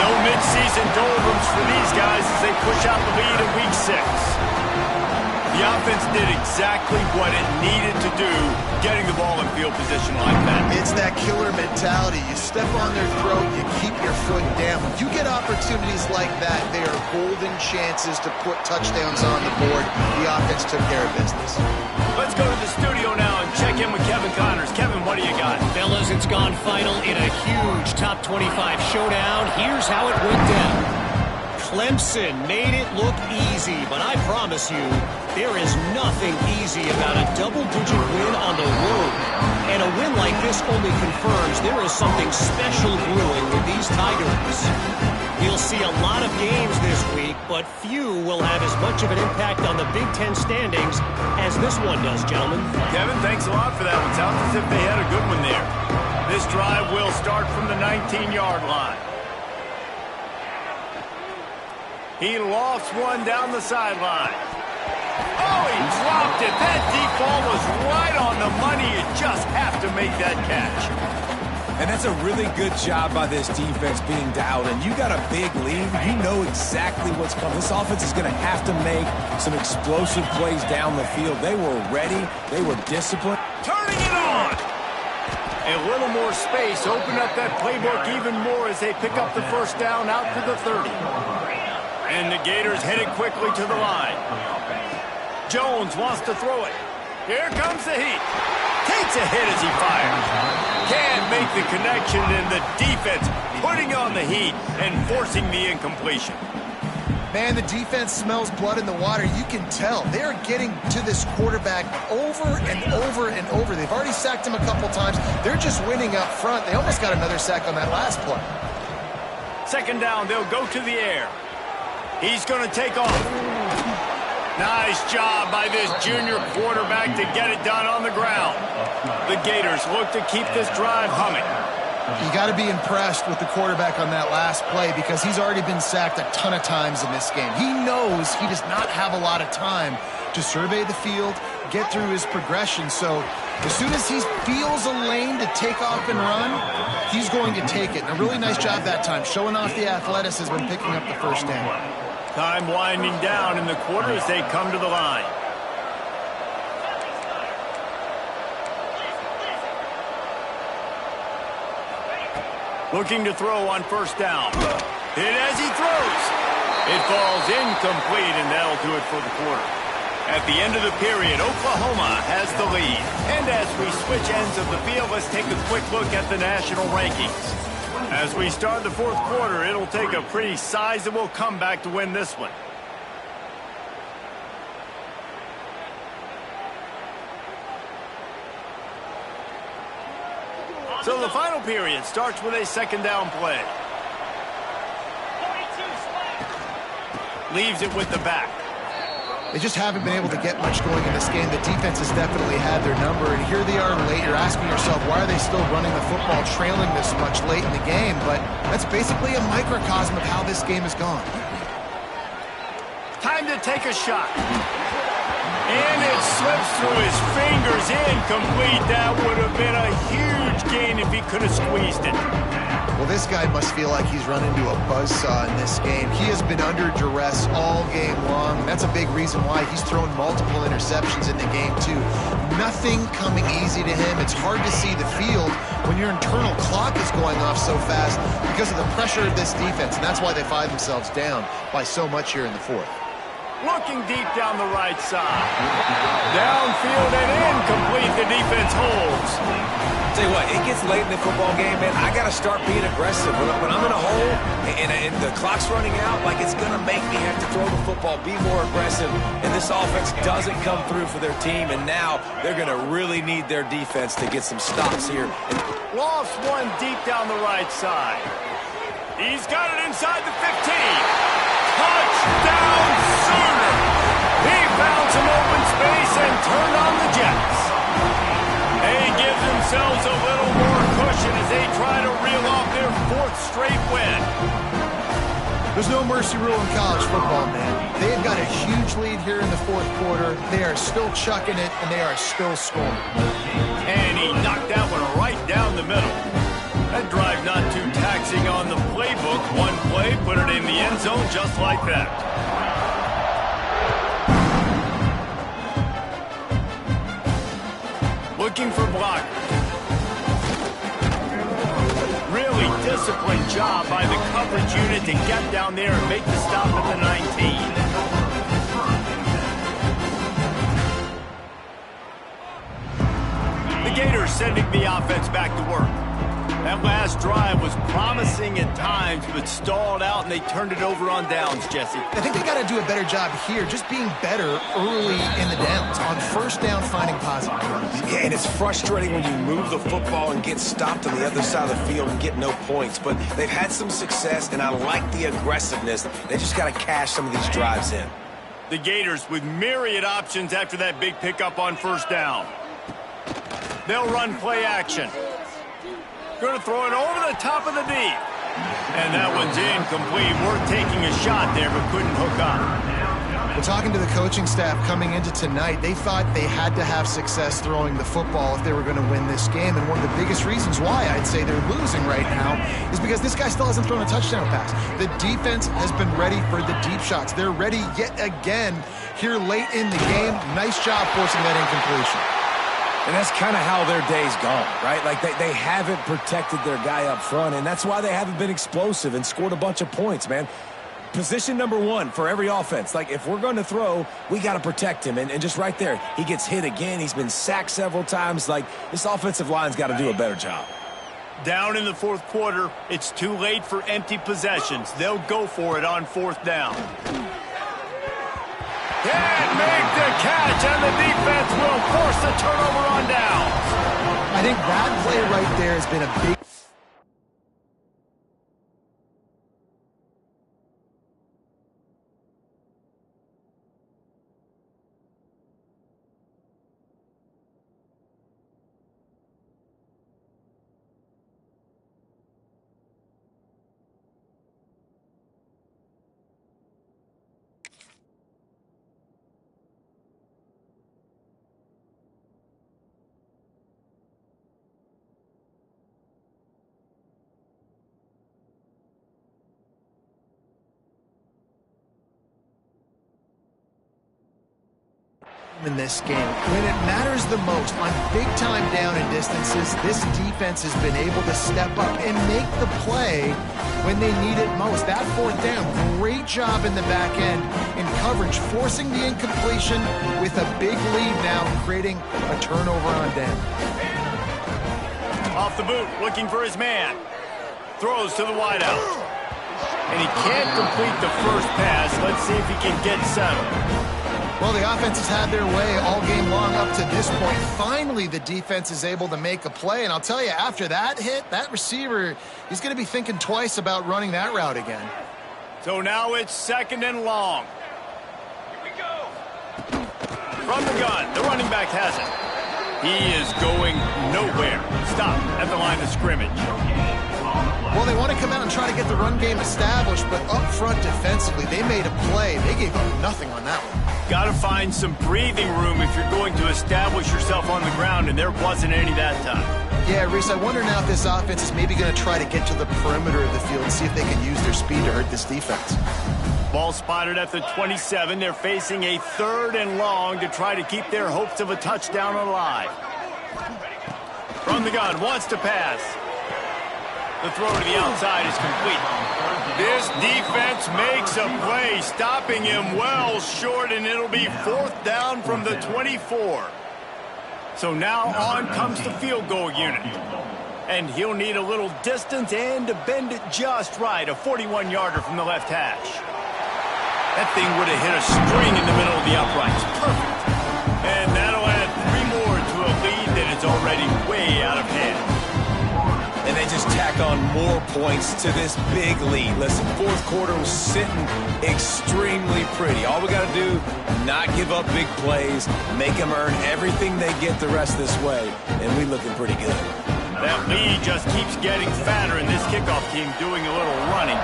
No midseason doldrums for these guys as they push out the lead in Week 6. The offense did exactly what it needed to do, getting the ball in field position like that. It's that killer mentality. You step on their throat, you keep your foot down. When you get opportunities like that, they are golden chances to put touchdowns on the board. The offense took care of business. Let's go to the studio now and check in with Kevin Connors. Kevin, what do you got? Fellas, it's gone final in a huge top 25 showdown. Here's how it went down. Clemson made it look easy, but I promise you, there is nothing easy about a double-digit win on the road. And a win like this only confirms there is something special brewing with these Tigers. We'll see a lot of games this week, but few will have as much of an impact on the Big Ten standings as this one does, gentlemen. Kevin, thanks a lot for that one. Sounds as if they had a good one there. This drive will start from the 19-yard line. He lofts one down the sideline. Oh, he dropped it. That deep ball was right on the money. You just have to make that catch. And that's a really good job by this defense being dialed in. You got a big lead. You know exactly what's coming. This offense is going to have to make some explosive plays down the field. They were ready. They were disciplined. Turning it on. A little more space. Open up that playbook even more as they pick up the first down out to the 30. And the Gators headed quickly to the line. Jones wants to throw it. Here comes the heat. Takes a hit as he fires. Can't make the connection, and the defense putting on the heat and forcing the incompletion. Man, the defense smells blood in the water. You can tell. They're getting to this quarterback over and over and over. They've already sacked him a couple times. They're just winning up front. They almost got another sack on that last play. Second down, they'll go to the air. He's going to take off. Nice job by this junior quarterback to get it done on the ground. The Gators look to keep this drive humming. You got to be impressed with the quarterback on that last play because he's already been sacked a ton of times in this game. He knows he does not have a lot of time to survey the field, get through his progression. So as soon as he feels a lane to take off and run, he's going to take it. And a really nice job that time, showing off the athleticism and picking up the first down. Time winding down in the quarter as they come to the line. Looking to throw on first down. Hit as he throws. It falls incomplete, and that'll do it for the quarter. At the end of the period, Oklahoma has the lead. And as we switch ends of the field, let's take a quick look at the national rankings. As we start the fourth quarter, it'll take a pretty sizable comeback to win this one. So the final period starts with a second down play. Leaves it with the back. They just haven't been able to get much going in this game. The defense has definitely had their number, and here they are late. You're asking yourself, why are they still running the football, trailing this much late in the game? But that's basically a microcosm of how this game has gone. Time to take a shot. And it slips through his fingers, incomplete. That would have been a huge gain if he could have squeezed it. Well, this guy must feel like he's run into a buzzsaw in this game. He has been under duress all game long, and that's a big reason why he's thrown multiple interceptions in the game, too. Nothing coming easy to him. It's hard to see the field when your internal clock is going off so fast because of the pressure of this defense, and that's why they find themselves down by so much here in the fourth. Looking deep down the right side. Downfield and incomplete. The defense holds. Tell you what, it gets late in the football game, man. I got to start being aggressive. When I'm in a hole and the clock's running out, like it's going to make me have to throw the football, be more aggressive. And this offense doesn't come through for their team, and now they're going to really need their defense to get some stops here. Lost one deep down the right side. He's got it inside the 15. Touchdown Sooner! He found some open space and turned on the Jets. They give themselves a little more cushion as they try to reel off their fourth straight win. There's no mercy rule in college football, man. They've got a huge lead here in the fourth quarter. They are still chucking it, and they are still scoring. And he knocked that one right down the middle. That drive not too taxing on the playbook. One play, put it in the end zone just like that. Looking for blockers. Really disciplined job by the coverage unit to get down there and make the stop at the 19. The Gators sending the offense back to work. That last drive was promising at times, but stalled out, and they turned it over on downs, Jesse. I think they got to do a better job here, just being better early in the downs. On first down, finding positive runs. Yeah, and it's frustrating when you move the football and get stopped on the other side of the field and get no points. But they've had some success, and I like the aggressiveness. They just got to cash some of these drives in. The Gators with myriad options after that big pickup on first down. They'll run play action. Going to throw it over the top of the deep. And that one's incomplete. We're taking a shot there, but couldn't hook up. Well, talking to the coaching staff coming into tonight, they thought they had to have success throwing the football if they were going to win this game. And one of the biggest reasons why I'd say they're losing right now is because this guy still hasn't thrown a touchdown pass. The defense has been ready for the deep shots. They're ready yet again here late in the game. Nice job forcing that incompletion. And that's kind of how their day's gone, right? Like they haven't protected their guy up front, and that's why they haven't been explosive and scored a bunch of points, man. Position number one for every offense. Like, if we're going to throw, we got to protect him. And just right there, he gets hit again. He's been sacked several times. Like, this offensive line's got to do a better job. Down in the fourth quarter, it's too late for empty possessions. They'll go for it on fourth down. Can't make the catch, and the defense will force the turnover on downs. I think that play right there has been a big in this game. When it matters the most, on big-time down and distances, this defense has been able to step up and make the play when they need it most. That fourth down, great job in the back end in coverage, forcing the incompletion with a big lead now, creating a turnover on down. Off the boot, looking for his man. Throws to the wideout. And he can't complete the first pass. Let's see if he can get settled. Well, the offense has had their way all game long up to this point. Finally, the defense is able to make a play. And I'll tell you, after that hit, that receiver, he's going to be thinking twice about running that route again. So now it's 2nd and long. Here we go. From the gun, the running back has it. He is going nowhere. Stop at the line of scrimmage. Well, they want to come out and try to get the run game established, but up front defensively, they made a play. They gave up nothing on that one. Got to find some breathing room if you're going to establish yourself on the ground, and there wasn't any that time. Yeah, Reese, I wonder now if this offense is maybe going to try to get to the perimeter of the field and see if they can use their speed to hurt this defense. Ball spotted at the 27. They're facing a 3rd and long to try to keep their hopes of a touchdown alive. From the gun, wants to pass. The throw to the outside is complete. This defense makes a play, stopping him well short, and it'll be 4th down from the 24. So now on comes the field goal unit. And he'll need a little distance and to bend it just right. A 41-yarder from the left hash. That thing would have hit a string in the middle of the uprights. Perfect. And that'll add 3 more to a lead that is already way out of hand. And they just tack on more points to this big lead. Listen, 4th quarter was sitting extremely pretty. All we got to do, not give up big plays, make them earn everything they get the rest of this way, and we looking pretty good. That lead just keeps getting fatter, and this kickoff team doing a little running.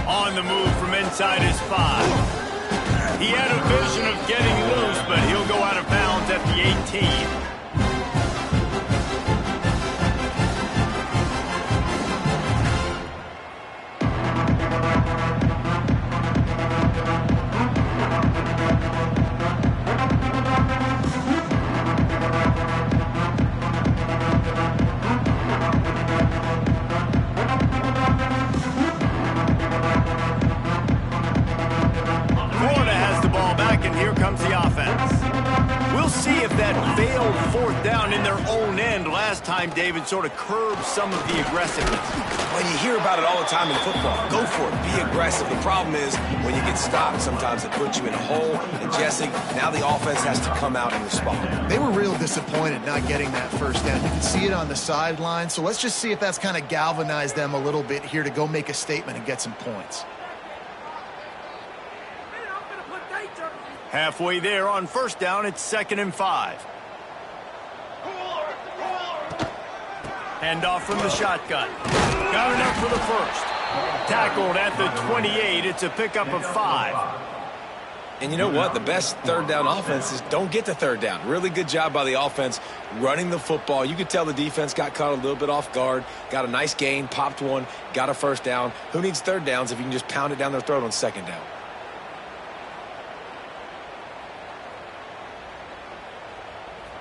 On the move from inside his 5. He had a vision of getting loose, but he'll go out of bounds at the 18. David sort of curbed some of the aggressiveness. Well, you hear about it all the time in football. Go for it. Be aggressive. The problem is when you get stopped, sometimes it puts you in a hole. And Jesse, now the offense has to come out and respond. They were real disappointed not getting that first down. You can see it on the sideline. So let's just see if that's kind of galvanized them a little bit here to go make a statement and get some points. Halfway there on 1st down, it's 2nd and 5. Hand off from the shotgun. Got enough for the first. Tackled at the 28. It's a pickup of 5. And you know what? The best 3rd down offenses don't get the 3rd down. Really good job by the offense running the football. You could tell the defense got caught a little bit off guard. Got a nice gain, popped one, got a 1st down. Who needs 3rd downs if you can just pound it down their throat on 2nd down?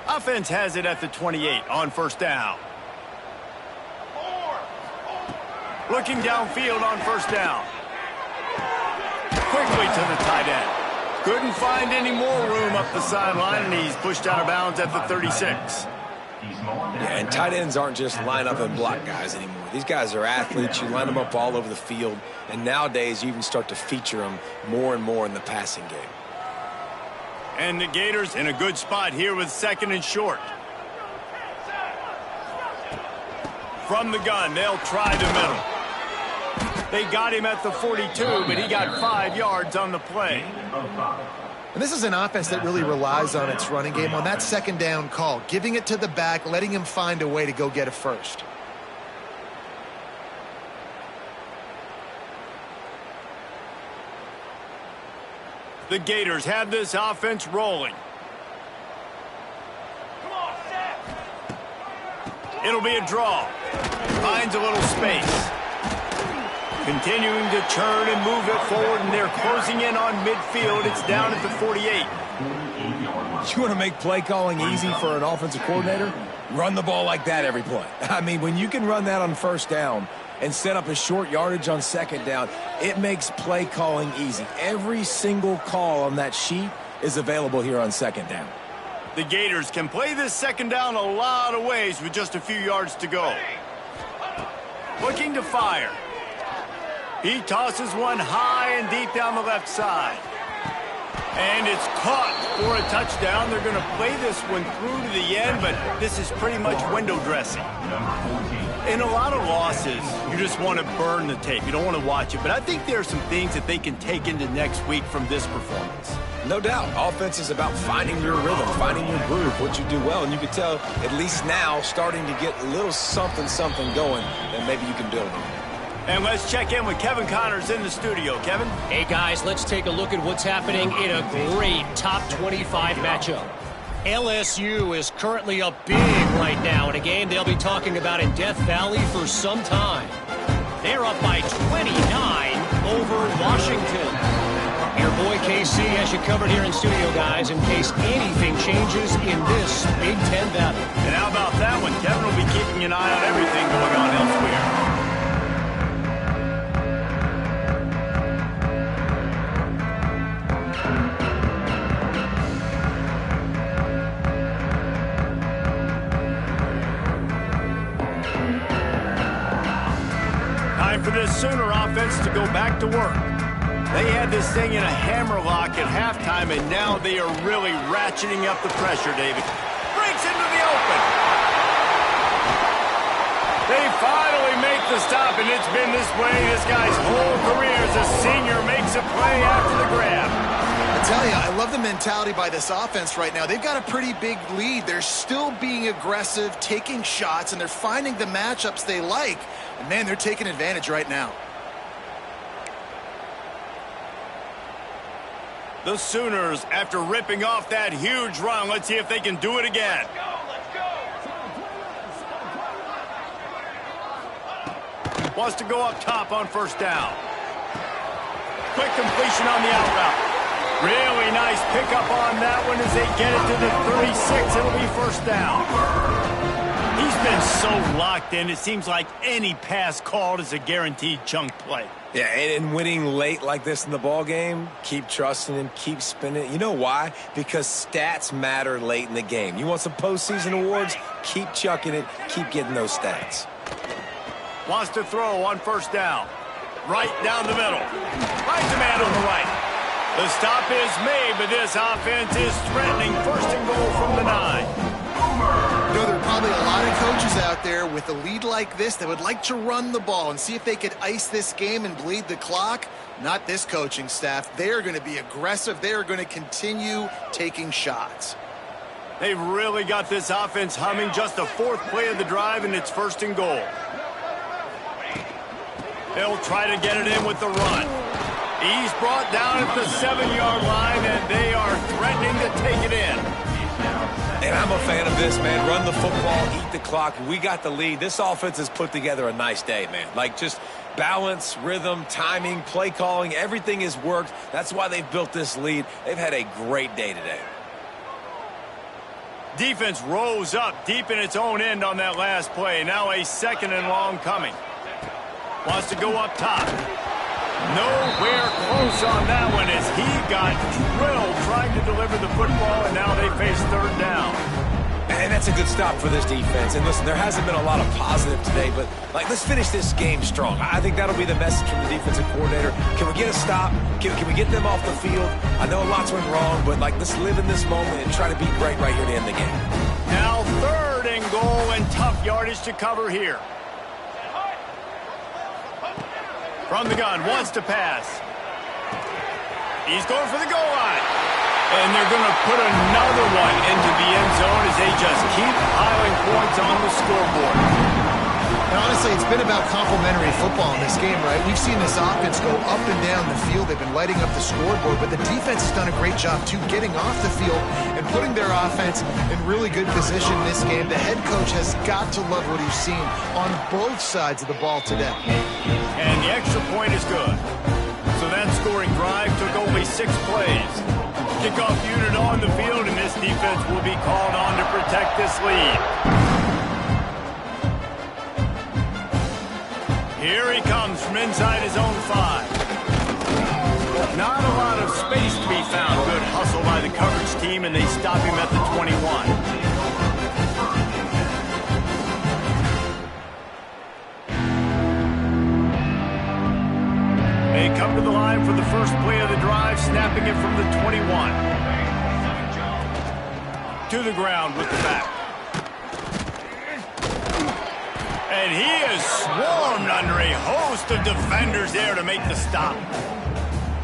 Offense has it at the 28 on 1st down. Looking downfield on 1st down. Quickly to the tight end. Couldn't find any more room up the sideline, and he's pushed out of bounds at the 36. Yeah, and tight ends aren't just line up and block guys anymore. These guys are athletes. You line them up all over the field, and nowadays you even start to feature them more and more in the passing game. And the Gators in a good spot here with 2nd and short. From the gun, they'll try the middle. They got him at the 42, but he got 5 yards on the play. And this is an offense that really relies on its running game on that 2nd down call, giving it to the back, letting him find a way to go get a first. The Gators have this offense rolling. It'll be a draw. Finds a little space. Continuing to turn and move it forward, and they're closing in on midfield. It's down at the 48. You want to make play calling easy for an offensive coordinator? Run the ball like that every play. I mean, when you can run that on first down and set up a short yardage on second down, it makes play calling easy. Every single call on that sheet is available here on second down. The Gators can play this second down a lot of ways with just a few yards to go. Looking to fire. He tosses one high and deep down the left side. And it's caught for a touchdown. They're going to play this one through to the end, but this is pretty much window dressing. In a lot of losses, you just want to burn the tape. You don't want to watch it. But I think there are some things that they can take into next week from this performance. No doubt. Offense is about finding your rhythm, finding your groove, what you do well. And you can tell, at least now, starting to get a little something going that maybe you can build on. And let's check in with Kevin Connors in the studio. Kevin? Hey, guys, let's take a look at what's happening in a great top 25 matchup. LSU is currently up big right now in a game they'll be talking about in Death Valley for some time. They're up by 29 over Washington. Your boy KC has you covered here in studio, guys, in case anything changes in this Big Ten battle. And how about that one? Kevin will be keeping an eye on everything going on elsewhere. For this Sooner offense to go back to work. They had this thing in a hammerlock at halftime, and now they are really ratcheting up the pressure, David. Breaks into the open. They finally make the stop, and it's been this way this guy's whole career as a senior. Makes a play after the grab. I tell you, I love the mentality by this offense right now. They've got a pretty big lead. They're still being aggressive, taking shots, and they're finding the matchups they like. And, man, they're taking advantage right now. The Sooners, after ripping off that huge run, let's see if they can do it again. Wants to go up top on first down. Quick completion on the out route. Really nice pickup on that one as they get it to the 36. It'll be first down. He's been so locked in, it seems like any pass called is a guaranteed chunk play. Yeah, and winning late like this in the ball game, keep trusting him, keep spinning. You know why? Because stats matter late in the game. You want some postseason awards? Keep chucking it, keep getting those stats. Wants to throw on first down. Right down the middle. Finds a man on the right. The stop is made, but this offense is threatening. First and goal from the 9. You know, there are probably a lot of coaches out there with a lead like this that would like to run the ball and see if they could ice this game and bleed the clock. Not this coaching staff. They are going to be aggressive. They are going to continue taking shots. They've really got this offense humming. Just the 4th play of the drive, and it's first and goal. They'll try to get it in with the run. He's brought down at the 7-yard line, and they are threatening to take it in. And I'm a fan of this, man. Run the football, eat the clock. We got the lead. This offense has put together a nice day, man. Like, just balance, rhythm, timing, play calling, everything has worked. That's why they've built this lead. They've had a great day today. Defense rose up deep in its own end on that last play. Now a 2nd and long coming. Wants to go up top. Nowhere close on that one as he got drilled trying to deliver the football, and now they face 3rd down. And that's a good stop for this defense. And listen, there hasn't been a lot of positive today, but let's finish this game strong. I think that'll be the message from the defensive coordinator. Can we get a stop? Can we get them off the field? I know lots went wrong, but let's live in this moment and try to be great right here to end the game. Now 3rd and goal, and tough yardage to cover here. From the gun, wants to pass. He's going for the goal line. And they're going to put another one into the end zone as they just keep piling points on the scoreboard. And honestly, it's been about complementary football in this game, right? We've seen this offense go up and down the field. They've been lighting up the scoreboard, but the defense has done a great job, too, getting off the field and putting their offense in really good position in this game. The head coach has got to love what he's seen on both sides of the ball today. And the extra point is good. So that scoring drive took only 6 plays. Kickoff unit on the field, and this defense will be called on to protect this lead. Here he comes from inside his own 5. Not a lot of space to be found. Good hustle by the coverage team, and they stop him at the 21. They come to the line for the first play of the drive, snapping it from the 21. To the ground with the back. And he is swarmed under a host of defenders there to make the stop.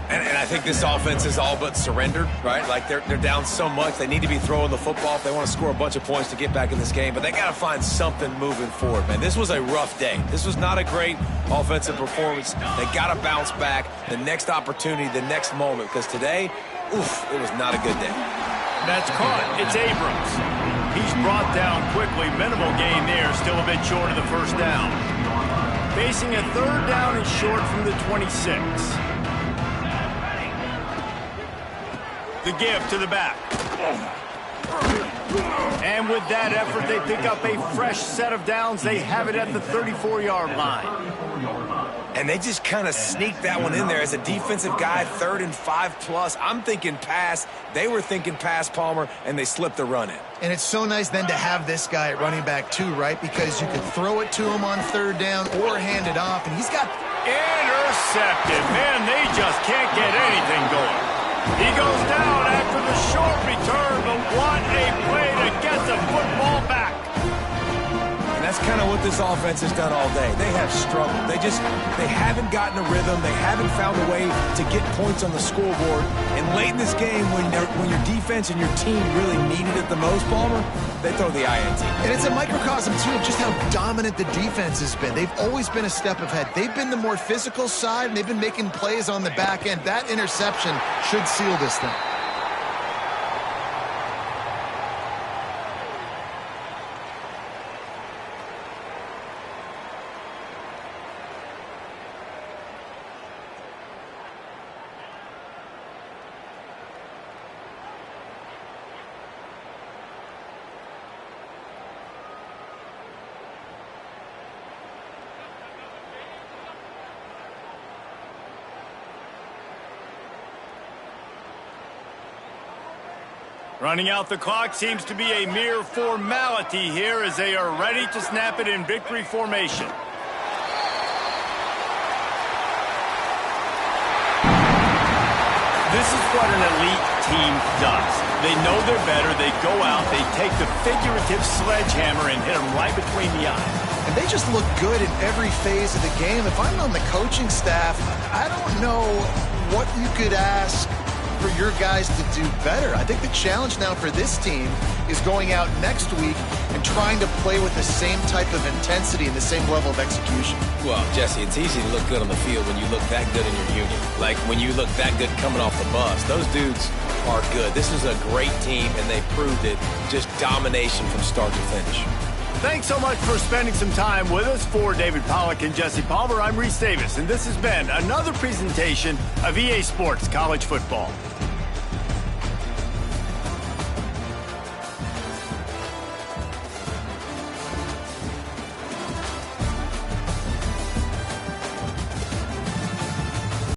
And I think this offense is all but surrendered, right? Like they're down so much. They need to be throwing the football if they want to score a bunch of points to get back in this game. But they got to find something moving forward, man. This was a rough day. This was not a great offensive performance. They got to bounce back the next opportunity, the next moment. Because today, oof, it was not a good day. That's caught. It's Abrams. He's brought down quickly. Minimal gain there. Still a bit short of the first down. Facing a 3rd down and short from the 26. The give to the back. And with that effort, they pick up a fresh set of downs. They have it at the 34-yard line. And they just kind of sneaked that one in there as a defensive guy, 3rd and 5+. I'm thinking pass. They were thinking pass, Palmer, and they slipped the run in. And it's so nice then to have this guy at running back too, right? Because you can throw it to him on 3rd down or hand it off, and he's got... Intercepted. Man, they just can't get anything going. He goes down after the short return, but what a play to get the football back. And that's kind of what this offense has done all day. They have struggled. They haven't gotten a rhythm. They haven't found a way to get points on the scoreboard. And late in this game, when your defense and your team really needed it the most, Palmer, they throw the INT. And it's a microcosm, too, of just how dominant the defense has been. They've always been a step ahead. They've been the more physical side, and they've been making plays on the back end. That interception should seal this thing. Running out the clock seems to be a mere formality here as they are ready to snap it in victory formation. This is what an elite team does. They know they're better. They go out, they take the figurative sledgehammer and hit them right between the eyes. And they just look good in every phase of the game. If I'm on the coaching staff, I don't know what you could ask for your guys to do better. I think the challenge now for this team is going out next week and trying to play with the same type of intensity and the same level of execution. Well, Jesse, it's easy to look good on the field when you look that good in your union. Like when you look that good coming off the bus. Those dudes are good. This is a great team, and they proved it. Just domination from start to finish. Thanks so much for spending some time with us. For David Pollack and Jesse Palmer, I'm Reese Davis, and this has been another presentation of EA Sports College Football.